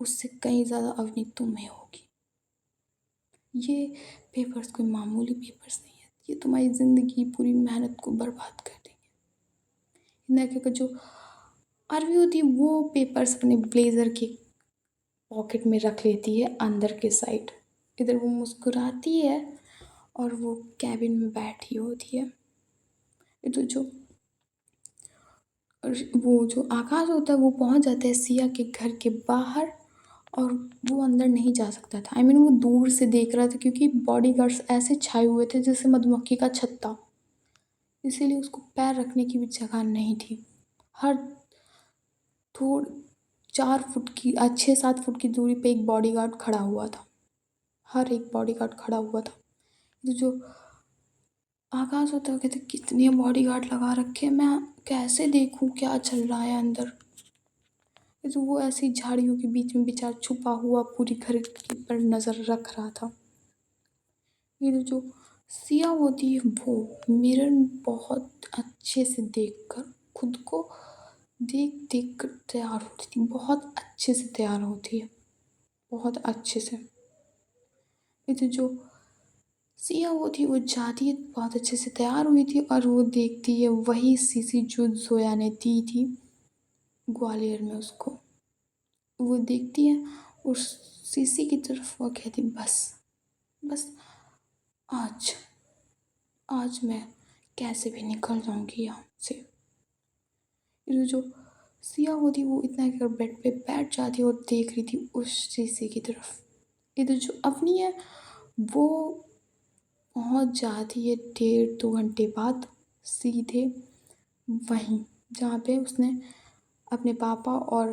उससे कहीं ज़्यादा अवनी तुम्हें होगी। ये पेपर्स कोई मामूली पेपर्स नहीं है, ये तुम्हारी ज़िंदगी पूरी मेहनत को बर्बाद कर देंगे। इतना क्या जो आरवी होती है वो पेपर्स अपने ब्लेज़र के पॉकेट में रख लेती है अंदर के साइड। इधर वो मुस्कुराती है और वो कैबिन में बैठी होती है। इधर जो वो जो आकाश होता है वो पहुंच जाता है सिया के घर के बाहर और वो अंदर नहीं जा सकता था। आई मीन वो दूर से देख रहा था क्योंकि बॉडीगार्ड्स ऐसे छाए हुए थे जैसे मधुमक्खी का छत्ता, इसीलिए उसको पैर रखने की भी जगह नहीं थी। हर थोड़ 4 फुट की 6-7 फुट की दूरी पे एक बॉडीगार्ड खड़ा हुआ था, हर एक बॉडीगार्ड खड़ा हुआ था। तो जो आकाश होता है कहते कितने बॉडीगार्ड लगा रखे हैं, मैं कैसे देखूं क्या चल रहा है अंदर। तो वो ऐसी झाड़ियों के बीच में बेचारा छुपा हुआ पूरी घर के पर नज़र रख रहा था। ये जो सिया होती है वो मिरर में बहुत अच्छे से देखकर खुद को देख देख कर तैयार होती थी, बहुत अच्छे से तैयार होती है, बहुत अच्छे से। ये जो सिया होती है वो जाती है बहुत अच्छे से तैयार हुई थी और वो देखती है वही सीसी जो जोया ने दी थी ग्वालियर में उसको। वो देखती है उस सीसी की तरफ, वो कहती बस बस आज आज मैं कैसे भी निकल जाऊंगी यहाँ से। ये जो सिया होती वो इतना कर बेड पे बैठ जाती और देख रही थी उस शीशे की तरफ। इधर जो अवनी है वो पहुंच जाती है 1.5-2 घंटे बाद सीधे वहीं जहाँ पे उसने अपने पापा और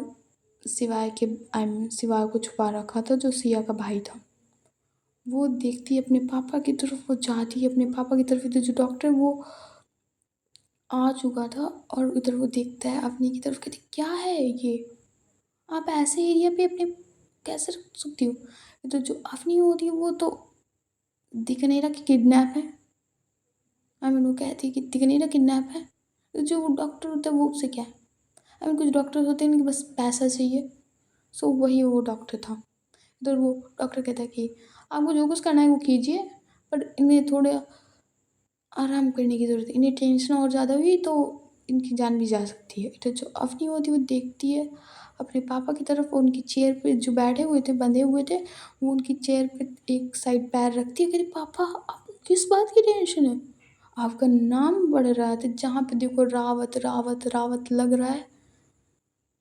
सिवाय के आई मीन सिवाय को छुपा रखा था जो सिया का भाई था। वो देखती है अपने पापा की तरफ, वो जाती है अपने पापा की तरफ। इधर जो डॉक्टर वो आ चुका था और उधर वो देखता है अवनी की तरफ, कहती क्या है ये, आप ऐसे एरिया पे अपने कैसे रख सकती हो। इधर जो अवनी होती है वो तो दिख नहीं रहा कि किडनैप है, वो कहती है कि दिखनी ना किडनैप है। तो जो वो डॉक्टर होता है वो उससे क्या है। कुछ डॉक्टर होते हैं इनके बस पैसा चाहिए। सो वही वो डॉक्टर था। इधर वो डॉक्टर कहता है कि आपको जो कुछ करना है वो कीजिए, पर इन्हें थोड़ा आराम करने की ज़रूरत है। इन्हें टेंशन और ज़्यादा हुई तो इनकी जान भी जा सकती है। इधर जो अवनी होती है वो देखती है अपने पापा की तरफ, और उनकी चेयर पे जो बैठे हुए थे, बंधे हुए थे, वो उनकी चेयर पे एक साइड पैर रखती है, कहती पापा आपको किस बात की टेंशन है? आपका नाम बढ़ रहा है, तो जहाँ पे देखो रावत रावत रावत लग रहा है।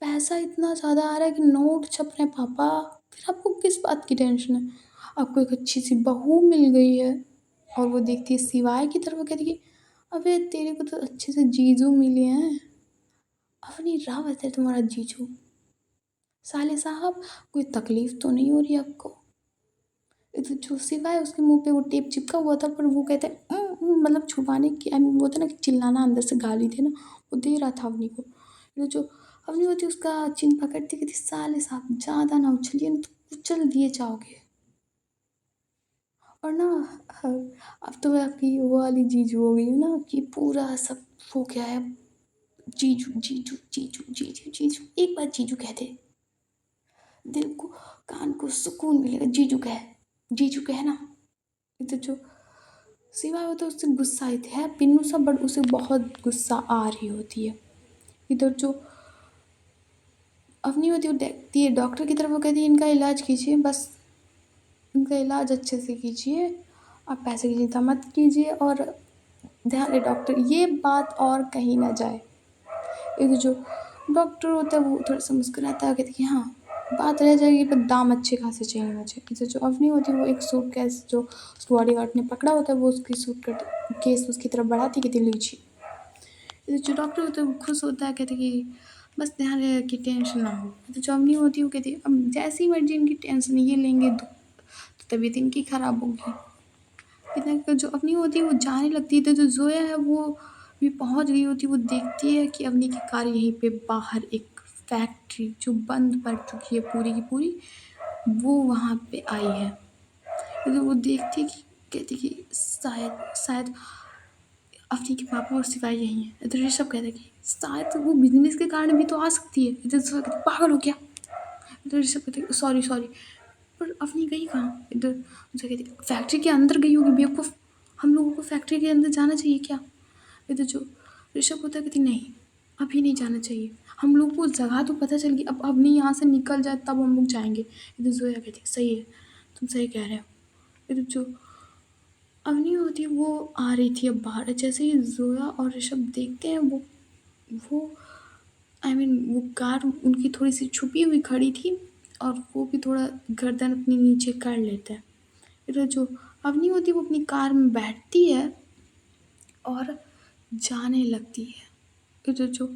पैसा इतना ज़्यादा आ रहा है कि नोट छप रहे हैं पापा। फिर आपको किस बात की टेंशन है? आपको एक अच्छी सी बहू मिल गई है। और वो देखती है सिवाय की तरफ, वो कहती है अबे तेरे को तो अच्छे से जीजू मिले हैं। अवनी रावत है तुम्हारा जीजू। साले साहब कोई तकलीफ तो नहीं हो रही आपको? तो जो सिवाय उसके मुंह पे वो टेप चिपका हुआ था, पर वो कहते हैं मतलब छुपाने की वो था ना कि चिल्लाना, अंदर से गाली देना, वो दे रहा था अवनी को। तो जो अवनी होती है उसका चिन पकड़ती कहती साले साहब ज़्यादा ना उछलिए, नहीं तो कुचल दिए जाओगे। और ना अब तो मैं आपकी वो वाली जीजू हो गई हूँ ना कि पूरा सब वो क्या है, जीजू जीजू जीजू जीजू जीजू, एक बार जीजू कह दे दिल को कान को सुकून मिलेगा। जीजू कहे ना। तो जो सिवाय वो तो उससे गुस्सा आई थी है पिन्नू सा, बट उसे बहुत गुस्सा आ रही होती है। इधर जो अवनी होती है वो देखती है डॉक्टर की तरफ, वो कहती है इनका इलाज कीजिए, बस इनका इलाज अच्छे से कीजिए, आप पैसे की चिंता मत कीजिए, और ध्यान रहे डॉक्टर ये बात और कहीं ना जाए। एक जो डॉक्टर होता है वो थोड़ा सा मुस्कुराता है, कहते कि हाँ बात रह जाएगी, पर दाम अच्छे खासे चाहिए मुझे। इसे जो अवनी होती है वो एक सूट केस जो उसको बॉडीगार्ड ने पकड़ा होता है, वो उसकी सूट केस उसकी तरफ बढ़ाती, कहती लीजिए। इसे जो डॉक्टर होता है वो खुश होता है, कहते कि बस ध्यान रहे कि टेंशन ना हो। तो जो अवनी होती है वो कहती है अब जैसी मर्जी इनकी टेंशन ये लेंगे तो तबीयत इनकी खराब होगी। इतना जो अवनी होती है वो जाने लगती है, तो जो जोया है वो भी पहुंच गई होती है। वो देखती है कि अवनी की कार यहीं पे बाहर एक फैक्ट्री जो बंद पड़ चुकी है पूरी की पूरी, वो वहाँ पे आई है। तो वो देखती है कि कहती कि शायद शायद अवनी के पापा और सिवाय यही हैं। इधर ऋषभ कहता है कि शायद वो बिजनेस के कारण भी तो आ सकती है। इधर जोया कहती पागल हो क्या? इधर ऋषभ कहते सॉरी सॉरी, पर अवनी गई कहाँ? इधर मुझे कहती फैक्ट्री के अंदर गई होगी बेवकूफ़, हम लोगों को फैक्ट्री के अंदर जाना चाहिए क्या? इधर जो ऋषभ होता है कहती नहीं अभी नहीं जाना चाहिए, हम लोग को जगह तो पता चल गई, अब अवनी यहाँ से निकल जाए तब हम लोग जाएंगे। इधर जोया कहती सही है, तुम सही कह रहे हो। इधर जो अवनी होती है वो आ रही थी अब बाहर, जैसे ही जोया और ऋषभ देखते हैं वो वो कार उनकी थोड़ी सी छुपी हुई खड़ी थी, और वो भी थोड़ा गर्दन अपनी नीचे कर लेते हैं। इधर जो अवनी होती है वो अपनी कार में बैठती है और जाने लगती है। इधर जो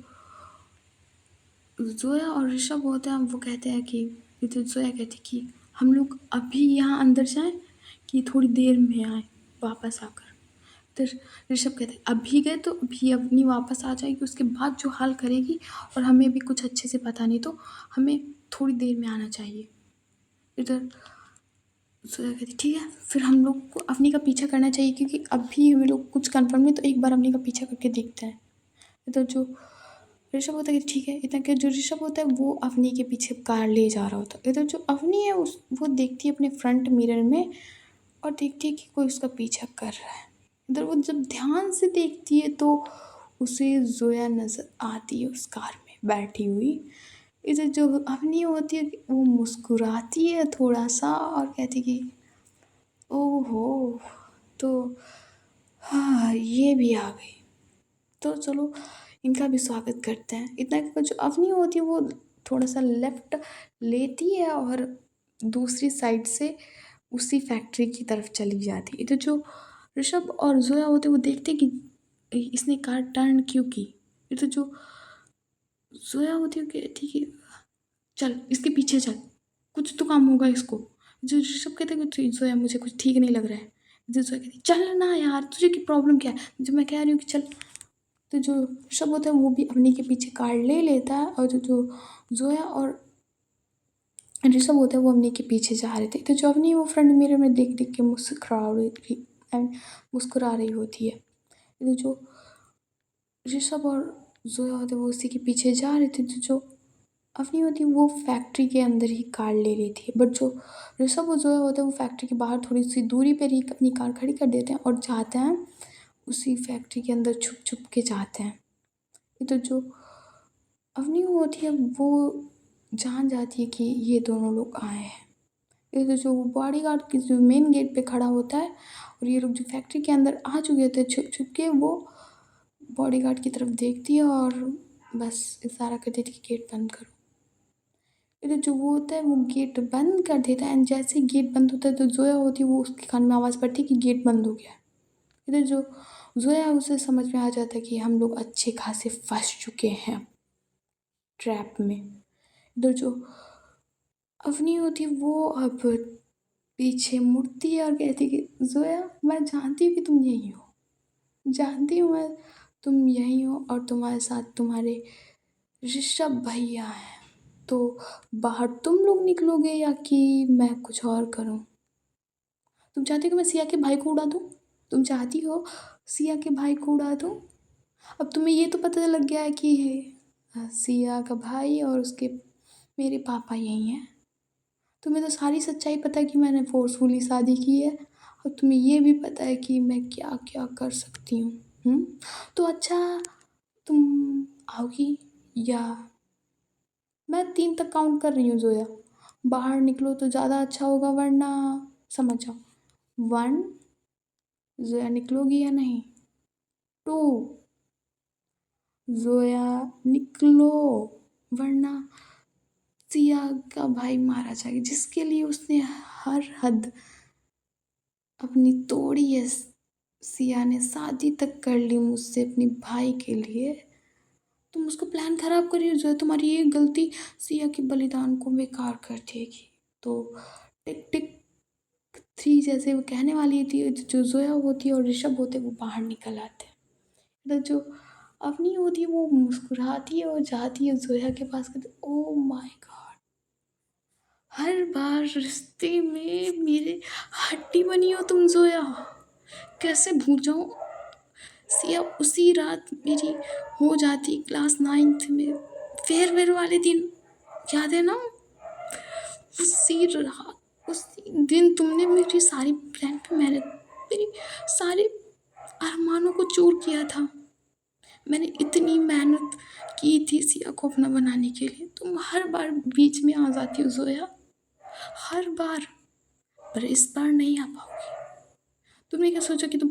जोया और ऋषभ होते हैं वो कहते हैं कि इधर जोया कहती कि हम लोग अभी यहाँ अंदर जाएं कि थोड़ी देर में आए वापस आकर। फिर ऋषभ कहते हैं अभी गए तो अभी अपनी वापस आ जाएगी, उसके बाद जो हाल करेगी, और हमें भी कुछ अच्छे से पता नहीं, तो हमें थोड़ी देर में आना चाहिए। इधर जोया कहती ठीक है, फिर हम लोग को अवनी का पीछा करना चाहिए, क्योंकि अभी हमें लोग कुछ कंफर्म नहीं, तो एक बार अवनी का पीछा करके देखते हैं। इधर जो ऋषभ होता है कि ठीक है, इतना कि जो ऋषभ होता है वो अवनी के पीछे कार ले जा रहा होता है। इधर जो अवनी है उस वो देखती है अपने फ्रंट मिरर में, और देखती है कि कोई उसका पीछा कर रहा है। इधर वो जब ध्यान से देखती है तो उसे जोया नज़र आती है उस कार में बैठी हुई। इधर जो अवनी होती है वो मुस्कुराती है थोड़ा सा और कहती कि ओहो, तो हाँ ये भी आ गई, तो चलो इनका भी स्वागत करते हैं। इतना कि जो अवनी होती है वो थोड़ा सा लेफ्ट लेती है और दूसरी साइड से उसी फैक्ट्री की तरफ चली जाती है। तो जो ऋषभ और जोया होते हैं वो देखते हैं कि इसने कार टर्न क्यों की। तो जो जोया होती है कि ठीक है चल इसके पीछे चल, कुछ तो काम होगा इसको। जो ऋषभ कहते हैं कि जोया मुझे कुछ ठीक नहीं लग रहा है। जो जोया कहती है चल ना यार, तुझे की प्रॉब्लम क्या है, जो मैं कह रही हूँ कि चल। तो जो ऋषभ होता है वो भी अपनी के पीछे कार ले लेता है, और जो जोया और ऋषभ होता है वो अवनी के पीछे जा रहे थे। तो जो अवनी वो फ्रंट मिरर में देख देख के मुस्कुरा रही मुस्कुरा रही होती है। इधर जो ऋषभ और ज़ोया होते वो उसी के पीछे जा रहे थे, तो जो अवनी होती वो फैक्ट्री के अंदर ही कार ले रही थी, बट जो ऋषभ और ज़ोया होते हैं वो फैक्ट्री के बाहर थोड़ी सी दूरी पर ही अपनी कार खड़ी कर देते हैं और जाते हैं उसी फैक्ट्री के अंदर छुप छुप के जाते हैं। तो जो अवनी होती है वो जान जाती है कि ये दोनों लोग आए हैं। ये तो जो बॉडीगार्ड की जो मेन गेट पे खड़ा होता है और ये लोग जो फैक्ट्री के अंदर आ चुके थे छुप छुप के, वो बॉडीगार्ड की तरफ देखती है और बस इशारा कर देती है कि गेट बंद करो। ये तो जो वो होता है वो गेट बंद कर देता है, एंड जैसे ही गेट बंद होता है तो जोया होती है वो उसके कान में आवाज़ पड़ती है कि गेट बंद हो गया है। इधर जो जोया है उसे समझ में आ जाता है कि हम लोग अच्छे खासे फंस चुके हैं ट्रैप में। इधर जो अवनी होती है वो अब पीछे मुड़ती है और कहती है कि जोया, मैं जानती हूँ कि तुम यही हो, जानती हूँ मैं तुम यही हो और तुम्हारे साथ तुम्हारे ऋषभ भैया हैं। तो बाहर तुम लोग निकलोगे या कि मैं कुछ और करूँ? तुम चाहती हो कि मैं सिया के भाई को उड़ा दूँ? तुम चाहती हो सिया के भाई को उड़ा दूँ? अब तुम्हें ये तो पता लग गया है कि सिया का भाई और उसके मेरे पापा यही हैं। तुम्हें तो सारी सच्चाई पता है कि मैंने फ़ोर्सफुली शादी की है और तुम्हें ये भी पता है कि मैं क्या-क्या कर सकती हूँ। हुँ? तो अच्छा, तुम आओगी या मैं 3 तक काउंट कर रही हूँ ज़ोया। बाहर निकलो तो ज़्यादा अच्छा होगा, वरना समझ जाओ। 1, ज़ोया निकलोगी या नहीं? 2, ज़ोया निकलो, वरना सिया का भाई मारा जाएगा जिसके लिए उसने हर हद अपनी तोड़ी है। सिया ने शादी तक कर ली मुझसे अपने भाई के लिए। तुम उसका प्लान खराब कर रही हो ज़ोया, तुम्हारी ये गलती सिया के बलिदान को बेकार कर देगी। तो टिक टिक 3 जैसे वो कहने वाली थी, जो ज़ोया होती है और ऋषभ होते हैं वो बाहर निकल आते हैं। तो जो अवनी होती है वो मुस्कुराती है और जाती है ज़ोया के पास, कहती ओह माय गॉड! हर बार रिश्ते में मेरे हड्डी बनी हो तुम ज़ोया। कैसे भूल जाऊँ? सिया उसी रात मेरी हो जाती क्लास 9th में फेयरवेल वाले दिन, याद है ना? उसी रात उसी दिन तुमने मेरी सारी प्लान पे मेरी सारे अरमानों को चूर किया था। मैंने इतनी मेहनत की थी सिया को अपना बनाने के लिए, तुम हर बार बीच में आ जाती हो ज़ोया, हर बार। पर इस बार नहीं आ पाओगी। तुमने क्या सोचा कि तुम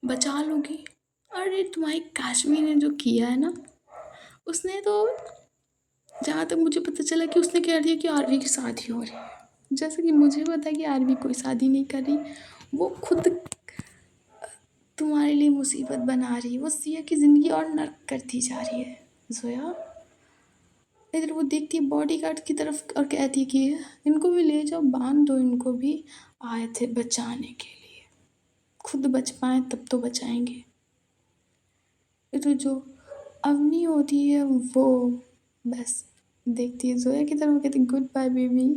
बचा लोगी? अरे तुम्हारी काश्मीर ने जो किया है ना, उसने तो, जहाँ तक मुझे पता चला कि उसने कह दिया कि आरवी की शादी हो रही है। जैसे कि मुझे पता है कि आरवी कोई शादी नहीं कर रही, वो खुद तुम्हारे लिए मुसीबत बना रही है, वो सिया की ज़िंदगी और नर्क करती जा रही है ज़ोया। इधर वो देखती है बॉडीगार्ड की तरफ और कहती है कि इनको भी ले जाओ, बांध दो इनको भी, आए थे बचाने के लिए, खुद बच पाए तब तो बचाएंगे। इधर जो अवनी होती है वो बस देखती है ज़ोया की तरफ, कहती गुड बाय बेबी,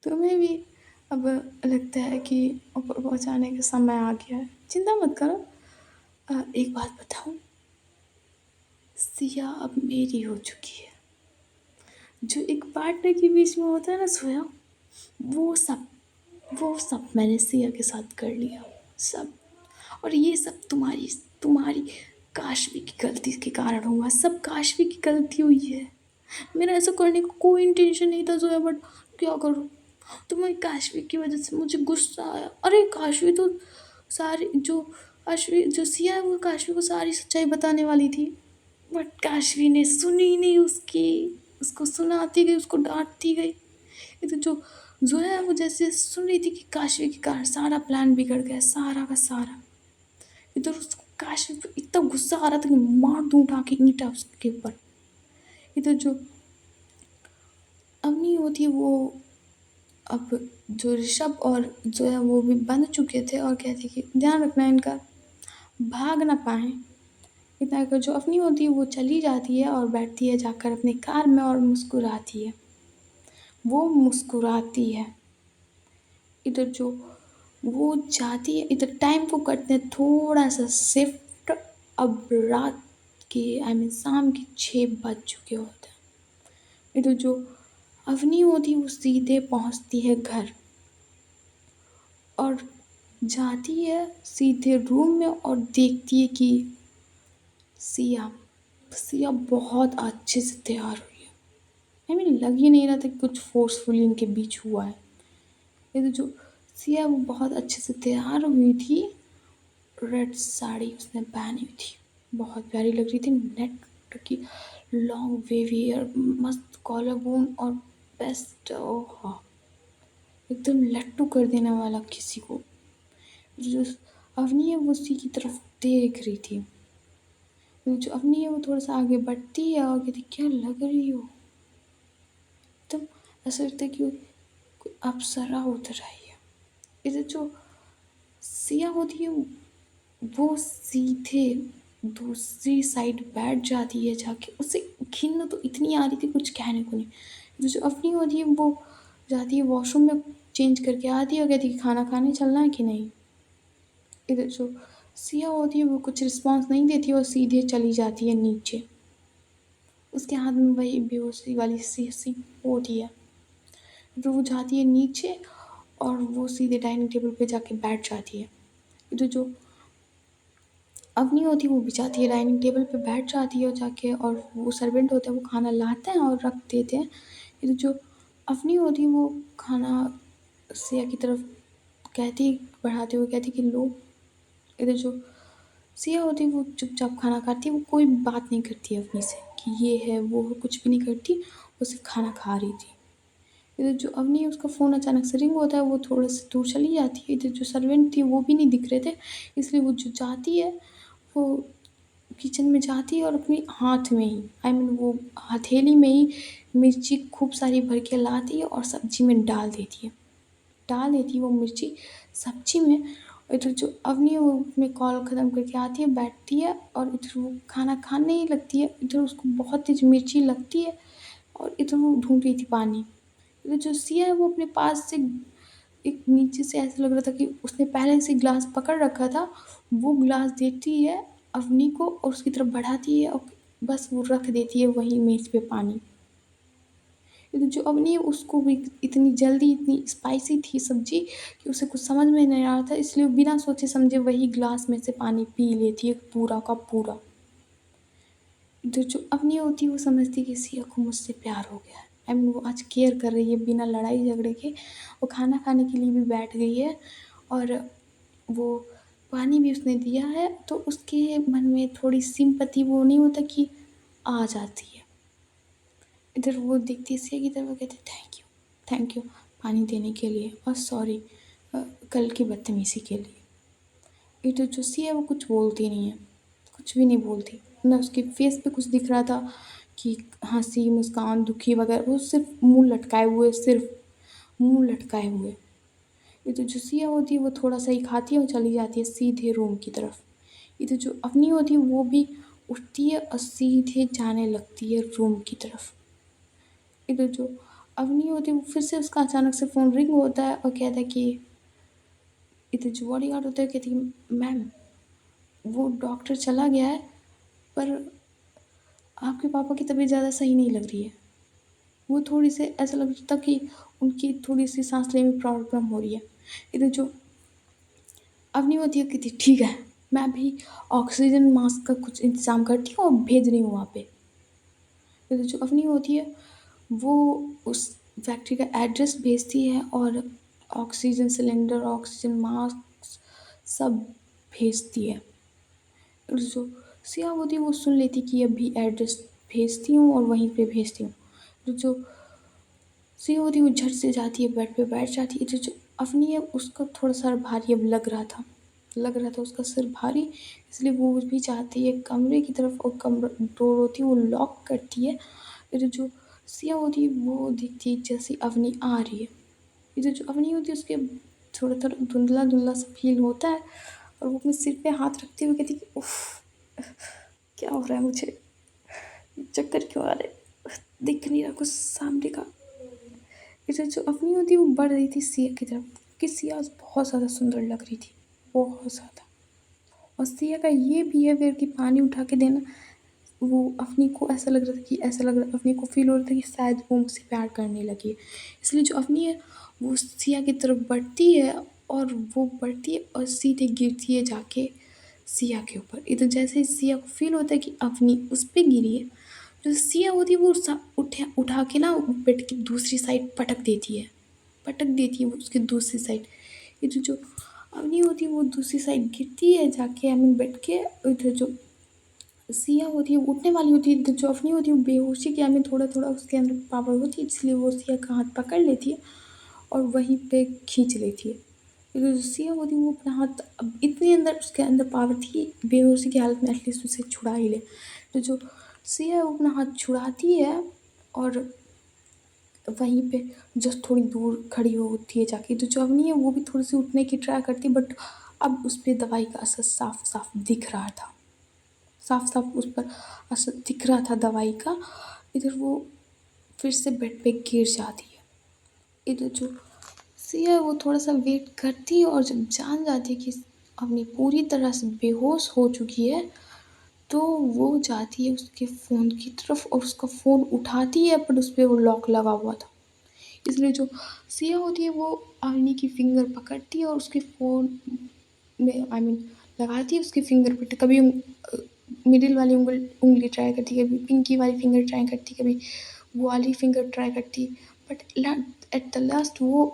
तुम्हें भी अब लगता है कि ऊपर पहुँचाने का समय आ गया है, चिंता मत करो। एक बात बताऊँ, सिया अब मेरी हो चुकी है। जो एक पार्टनर के बीच में होता है ना सोया, वो सब वो सब मैंने सिया के साथ कर लिया, सब। और ये सब तुम्हारी तुम्हारी काशवी की गलती के कारण हुआ, सब काशवी की गलती हुई है। मेरा ऐसा करने का कोई इंटेंशन नहीं था जोया, बट क्या करूँ, तुम्हारी काशवी की वजह से मुझे गुस्सा आया। अरे काशवी तो सारी जो काशवी जो सिया है वो काशवी को सारी सच्चाई बताने वाली थी, बट काशवी ने सुनी ही नहीं उसकी, उसको सुनाती गई, उसको डांटती गई। ये तो जो जोया है वो जैसे सुन रही थी कि काशवी के कारण सारा प्लान बिगड़ गया, सारा का सारा। इधर उसको काशवी पे इतना गुस्सा आ रहा था कि मार दूँ उठा के ईंटा उसके ऊपर। इधर जो अवनी होती है वो अब जो ऋषभ और जो है वो भी बंध चुके थे और कहती कि ध्यान रखना इनका, भाग ना पाए। इतना कर जो अवनी होती है वो चली जाती है और बैठती है जाकर अपनी कार में और मुस्कुराती है, वो मुस्कुराती है। इधर जो वो जाती है, इधर टाइम को करते हैं थोड़ा सा शिफ्ट, अब रात के शाम के 6 बज चुके होते हैं। ये तो जो अवनी होती है वो सीधे पहुंचती है घर और जाती है सीधे रूम में और देखती है कि सिया सिया बहुत अच्छे से तैयार हुई है। लग ही नहीं रहा था कि कुछ फोर्सफुली इनके बीच हुआ है। ये तो जो सिया वो बहुत अच्छे से तैयार हुई थी। रेड साड़ी उसने पहनी हुई थी, बहुत प्यारी लग रही थी। नेट की लॉन्ग वेवी हेयर, मस्त कॉलर बोन और बेस्ट, ओह एकदम लट्टू कर देने वाला किसी को। जो अवनी है वो उसी की तरफ देख रही थी। जो अवनी है वो थोड़ा सा आगे बढ़ती है और कहती क्या लग रही हो, एकदम ऐसा लगता है कि कोई अप्सरा उतर आई है। इधर जो सिया होती है वो सीधे दूसरी साइड बैठ जाती है जाके। उसे घिन तो इतनी आ रही थी कुछ कहने को नहीं। इधर जो अवनी होती है वो जाती है वॉशरूम में, चेंज करके आती है और कहती है कि खाना खाने चलना है कि नहीं। इधर जो सिया होती है वो कुछ रिस्पॉन्स नहीं देती और सीधे चली जाती है नीचे। उसके हाथ में वही बेहोशी वाली सी होती है। फिर वो जाती है नीचे और वो सीधे डाइनिंग टेबल पे जाके बैठ जाती है। इधर जो अवनी होती है वो भी जाती है डाइनिंग टेबल पे बैठ जाती है और जाके, और वो सर्वेंट होते हैं वो खाना लाते हैं और रख देते हैं। इधर जो अवनी होती है वो खाना सिया की तरफ कहती, बढ़ाते हुए कहती कि लो। इधर जो सिया होती है वो चुपचाप खाना खाती है, वो कोई बात नहीं करती है अपनी से कि ये है वो है, कुछ भी नहीं करती। वो सिर्फ खाना खा रही थी। इधर जो अवनी है उसका फ़ोन अचानक से रिंग होता है, वो थोड़ा सा दूर चली जाती है। इधर जो सर्वेंट थी वो भी नहीं दिख रहे थे, इसलिए वो जो जाती है वो किचन में जाती है और अपने हाथ में ही वो हथेली में ही मिर्ची खूब सारी भर के लाती है और सब्जी में डाल देती है वो मिर्ची सब्जी में। इधर जो अवनी है वो अपने कॉल ख़त्म करके आती है, बैठती है और इधर वो खाना खाने ही लगती है। इधर उसको बहुत तेज मिर्ची लगती है और इधर वो ढूंढ रही थी पानी। इधर जो सिया है वो अपने पास से एक नीचे से ऐसा लग रहा था कि उसने पहले से ग्लास पकड़ रखा था, वो ग्लास देती है अवनी को और उसकी तरफ बढ़ाती है और बस वो रख देती है वहीं मेज़ पे पानी। लेकिन जो अवनी है उसको भी इतनी जल्दी, इतनी स्पाइसी थी सब्ज़ी कि उसे कुछ समझ में नहीं आ रहा था, इसलिए वो बिना सोचे समझे वही ग्लास में से पानी पी लेती है पूरा का पूरा। इधर जो अवनी होती है वो समझती है कि सिया को मुझसे प्यार हो गया है। वो आज केयर कर रही है बिना लड़ाई झगड़े के। वो खाना खाने के लिए भी बैठ गई है और वो पानी भी उसने दिया है तो उसके मन में थोड़ी सिंपैथी, वो नहीं होता कि आ जाती है। इधर वो देखती है सिया की तरफ, वो कहती है थैंक यू पानी देने के लिए और सॉरी कल की बदतमीज़ी के लिए। इधर जो सिया है वो कुछ बोलती नहीं है, कुछ भी नहीं बोलती। ना उसके फेस पे कुछ दिख रहा था कि हँसी, मुस्कान, दुखी वगैरह, वो सिर्फ मुँह लटकाए हुए, सिर्फ मुँह लटकाए हुए। ये तो जो सिया होती है वो थोड़ा-सा ही खाती है और चली जाती है सीधे रूम की तरफ। इधर जो अवनी होती है वो भी उठती है और सीधे जाने लगती है रूम की तरफ। इधर जो अवनी होती है वो फिर से उसका अचानक से फ़ोन रिंग होता है और कहता है कि इधर जो बॉडीगार्ड होता है कहती है मैम वो डॉक्टर चला गया है पर आपके पापा की तबीयत ज़्यादा सही नहीं लग रही है। वो थोड़ी से ऐसा लग रहा था कि उनकी थोड़ी-सी साँस लेने में प्रॉब्लम हो रही है। इधर जो अवनी होती है कहती है ठीक है, मैं अभी ऑक्सीजन मास्क का कुछ इंतज़ाम करती हूँ और भेज रही हूँ वहाँ पे। फिर जो अवनी होती है वो उस फैक्ट्री का एड्रेस भेजती है और ऑक्सीजन सिलेंडर, ऑक्सीजन मास्क सब भेजती है। और जो सिया होती है वो सुन लेती कि अभी एड्रेस भेजती हूँ और वहीं पे भेजती हूँ। तो जो सिया होती है वो झट से जाती है बेड पे बैठ जाती है। जो अवनी है उसका थोड़ा सर भारी अब लग रहा था उसका सिर भारी, इसलिए वो भी जाती है कमरे की तरफ और कमरा डोर होती है वो लॉक करती है। फिर जो सिया होती है वो देखती है जैसे अवनी आ रही है। इधर जो अवनी होती है उसके थोड़ा-थोड़ा धुंधला-धुंधला सा फ़ील होता है और वो अपने सिर पे हाथ रखते हुए कहती है कि उफ़! क्या हो रहा है मुझे? ये चक्कर क्यों आ रहे हैं? दिख नहीं रहा कुछ सामने का। इधर जो अवनी होती है वो बढ़ रही थी सिया की तरफ, कि सिया आज बहुत ज़्यादा सुंदर लग रही थी, बहुत ज़्यादा। और सिया का ये बिहेवियर कि पानी उठा के देना, वो अफ़नी को ऐसा लग रहा था कि ऐसा लग रहा अफ़नी को फ़ील हो रहा था कि शायद वो मुझसे प्यार करने लगी है। इसलिए जो अफ़नी है वो सिया की तरफ बढ़ती है और वो बढ़ती है और सीधे गिरती है जाके सिया के ऊपर। इधर जैसे ही सिया को फ़ील होता है कि अफ़नी उस पे गिरी है, जो सिया होती है वो उठा के ना बेड की दूसरी साइड पटक देती है वो उसकी दूसरी साइड। इधर जो अवनी होती है वो दूसरी साइड गिरती है जाके आई मीन बेड के। इधर जो सिया होती है वो उठने वाली होती है, इधर जो अवनी होती है वो बेहोशी के आई मीन थोड़ा-थोड़ा उसके अंदर पावर होती है, इसलिए वो सिया का हाथ पकड़ लेती है और वहीं पे खींच लेती है। इधर जो सिया होती है वो अपना हाथ अब इतनी अंदर उसके अंदर पावर थी बेहोशी की हालत में एटलीस्ट उसे छुड़ा ही ले। तो जो सिया है वो अपना हाथ छुड़ाती है और वहीं पे जस्ट थोड़ी दूर खड़ी होती है जाके। तो जो अवनी है वो भी थोड़ी-सी उठने की ट्राई करती है बट अब उस पे दवाई का असर साफ-साफ दिख रहा था। साफ-साफ उस पर असर दिख रहा था दवाई का। इधर वो फिर से बेड पे गिर जाती है। इधर जो सिया है वो थोड़ा-सा वेट करती है और जब जान जाती है कि अवनी पूरी तरह से बेहोश हो चुकी है, तो वो जाती है उसके फ़ोन की तरफ और उसका फ़ोन उठाती है बट उसपे वो लॉक लगा हुआ था। इसलिए जो सिया होती है वो अवनी की फिंगर पकड़ती है और उसके फ़ोन में आई मीन लगाती है उसके फिंगर पे कभी मिडिल वाली उंगली ट्राई करती है, कभी पिंकी वाली फिंगर ट्राई करती है, कभी वो वाली फिंगर ट्राई करती है। बट एट द लास्ट वो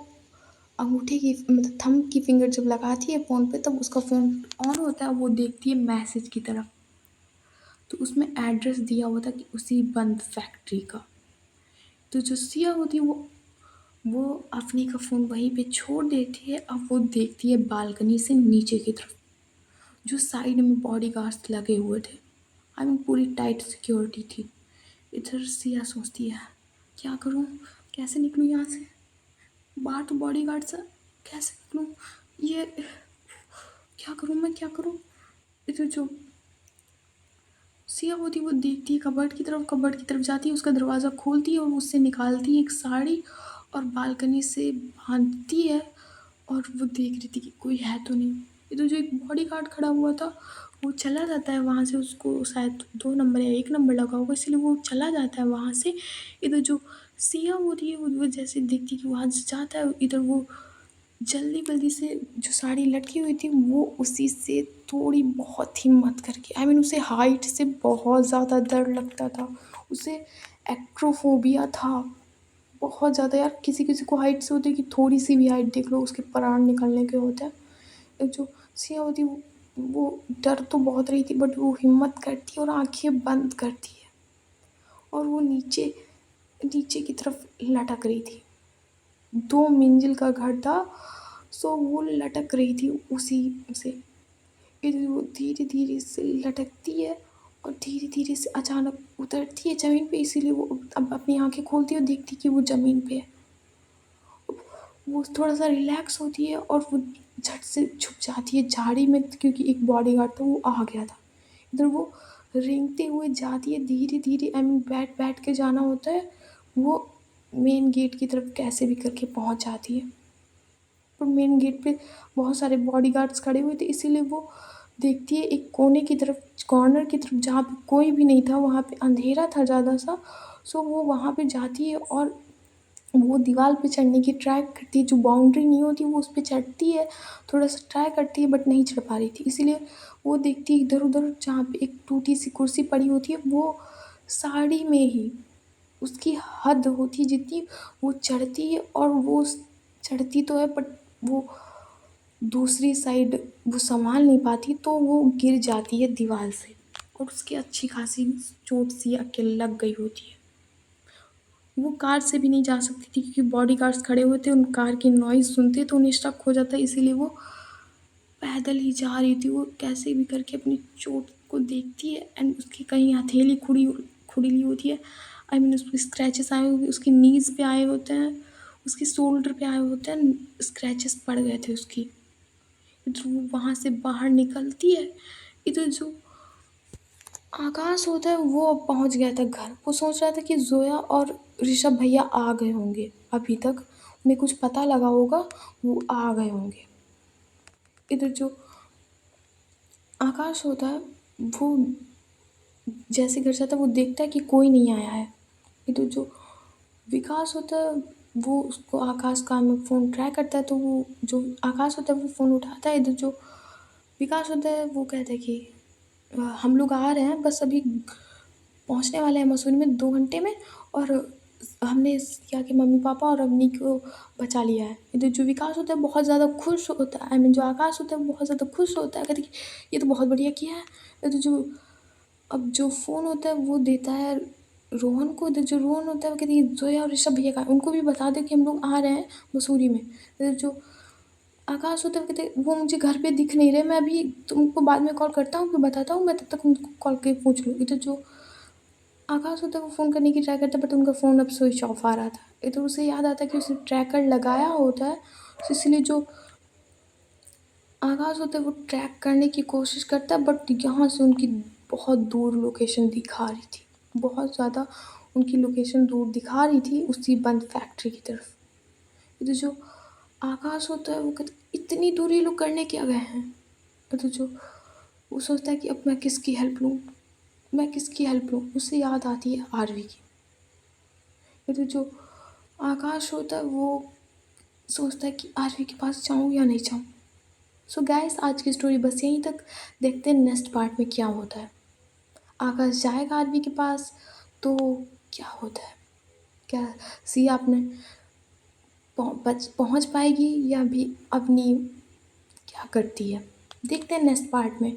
अंगूठे की मतलब थंब की फिंगर जब लगाती है फ़ोन पे तब उसका फ़ोन ऑन होता है, वो देखती है मैसेज की तरफ। तो उसमें एड्रेस दिया हुआ था कि उसी बंद फैक्ट्री का। तो जो सिया होती है वो अफ़नी का फ़ोन वहीं पे छोड़ देती है। अब वो देखती है बालकनी से नीचे की तरफ, जो साइड में बॉडीगार्ड्स लगे हुए थे। आई मीन पूरी टाइट सिक्योरिटी थी। इधर सिया सोचती है, क्या करूँ? कैसे निकलूँ यहाँ से? बाहर तो बॉडीगार्ड्स हैं, कैसे निकलूँ? ये क्या करूँ मैं, क्या करूँ? इधर जो सिया होती है वो देखती है कबर्ड की तरफ जाती है, उसका दरवाज़ा खोलती है और उससे निकालती है एक साड़ी और बालकनी से बांधती है और वो देख रही थी कि कोई है तो नहीं। इधर जो एक बॉडीगार्ड खड़ा हुआ था वो चला जाता है वहाँ से, उसको शायद 2 नंबर या 1 नंबर लगा होगा इसलिए वो चला जाता है वहाँ से। इधर जो सिया होती है वो जैसे देखती है कि वहाँ से जाता है, इधर वो जल्दी-बल्दी से जो साड़ी लटकी हुई थी वो उसी से थोड़ी बहुत हिम्मत करके आई मीन उसे हाइट से बहुत ज़्यादा डर लगता था। उसे एक्रोफोबिया था बहुत ज़्यादा यार, किसी-किसी को हाइट से होती है कि थोड़ी-सी भी हाइट देख लो उसके प्राण निकलने के होते हैं। जो सिया होती है वो डर तो बहुत रही थी बट वो हिम्मत करती है और आँखें बंद करती है और वो नीचे नीचे की तरफ लटक रही थी। 2 मंजिल का घर था, सो वो लटक रही थी उसी से। फिर वो धीरे-धीरे से लटकती है और धीरे-धीरे से अचानक उतरती है ज़मीन पे, इसीलिए वो अब अपनी आँखें खोलती है और देखती है कि वो ज़मीन पे है। वो थोड़ा-सा रिलैक्स होती है और वो झट से छुप जाती है झाड़ी में क्योंकि एक बॉडीगार्ड था वो आ गया था। इधर वो रेंगते हुए जाती है धीरे-धीरे आई मीन बैठ-बैठ के जाना होता है। वो मेन गेट की तरफ कैसे भी करके पहुँच जाती है। पर मेन गेट पे बहुत सारे बॉडीगार्ड्स खड़े हुए थे इसीलिए वो देखती है एक कोने की तरफ कॉर्नर की तरफ जहाँ पे कोई भी नहीं था, वहाँ पे अंधेरा था ज़्यादा सा। सो वो वहाँ पे जाती है और वो दीवार पे चढ़ने की ट्राई करती है, जो बाउंड्री नहीं होती वो उस पे चढ़ती है, थोड़ा-सा ट्राई करती है बट नहीं चढ़ पा रही थी। इसीलिए वो देखती है इधर-उधर जहाँ पे एक टूटी-सी कुर्सी पड़ी होती है, वो साड़ी में ही उसकी हद होती है जितनी वो चढ़ती है और वो चढ़ती तो है बट वो दूसरी साइड वो सँभाल नहीं पाती तो वो गिर जाती है दीवार से और उसकी अच्छी खासी चोट सी आके लग गई होती है। वो कार से भी नहीं जा सकती थी क्योंकि बॉडीगार्ड्स खड़े हुए थे, उन कार की नॉइज़ सुनते तो उन्हें शक हो जाता इसीलिए वो पैदल ही जा रही थी। वो कैसे भी करके अपनी चोट को देखती है एंड उसकी कहीं हथेली खुड़ी होती है। आई मीन उसपे स्क्रैचेस आए हुए उसकी नीज़ पे आए होते हैं, उसके शोल्डर पे आए होते हैं, स्क्रैचेस पड़ गए थे उसकी। इधर वो वहाँ से बाहर निकलती है, इधर जो आकाश होता है वो अब पहुँच गया था घर। वो सोच रहा था कि ज़ोया और ऋषभ भैया आ गए होंगे अभी तक, उन्हें कुछ पता लगा होगा, वो आ गए होंगे। इधर जो आकाश होता है, वो जैसे घर जाता है वो देखता है कि कोई नहीं आया है। ये तो जो विकास होता है, वो उसको आकाश का में फ़ोन ट्राई करता है, तो वो जो आकाश होता है वो फ़ोन उठाता है। इधर जो विकास होता है वो कहता है कि हम लोग आ रहे हैं, बस अभी पहुँचने वाले हैं मसूरी में 2 घंटे में, और हमने सिया के मम्मी-पापा और अम्मी को बचा लिया है। इधर जो विकास होता है बहुत ज़्यादा खुश होता है, आई मीन जो आकाश होता है वो बहुत ज़्यादा खुश होता है, कहता है कि ये तो बहुत बढ़िया किया है। इधर जो अब जो फ़ोन होता है वो देता है रोहन को, इधर जो रोहन होता है वो कहती है जोया और ऋषभ भैया का, उनको भी बता दो कि हम लोग आ रहे हैं मसूरी में। इधर जो आकाश होता है वो कहते हैं वो मुझे घर पे दिख नहीं रहे, मैं अभी तुमको बाद में कॉल करता हूँ, फिर बताता हूँ, मैं तब तक उनको कॉल करके पूछ लूँ। इधर जो आकाश होता है वो फ़ोन करने की ट्राई करता है, बट उनका फ़ोन अब स्विच ऑफ आ रहा था। इधर उसे याद आता है कि उसने ट्रैकर लगाया होता है, तो इसलिए जो आकाश होता है वो ट्रैक करने की कोशिश करता है, बट यहाँ से उनकी बहुत दूर लोकेशन दिखा रही थी। बहुत ज़्यादा उनकी लोकेशन दूर दिखा रही थी, उसी बंद फैक्ट्री की तरफ। इधर जो आकाश होता है वो कहता है इतनी दूर ये लोग करने क्या गए हैं? इधर जो वो सोचता है कि अब मैं किसकी हेल्प लूँ? मैं किसकी हेल्प लूँ? उसे याद आती है आरवी की। इधर जो आकाश होता है वो सोचता है कि आरवी के पास जाऊँ या नहीं जाऊँ? सो गाइस, आज की स्टोरी बस यहीं तक। देखते हैं नेक्स्ट पार्ट में क्या होता है। आकाश जाएगा आरवी के पास तो क्या होता है? क्या सिया अपने पहुँच पाएगी या भी अपनी क्या करती है? देखते हैं नेक्स्ट पार्ट में।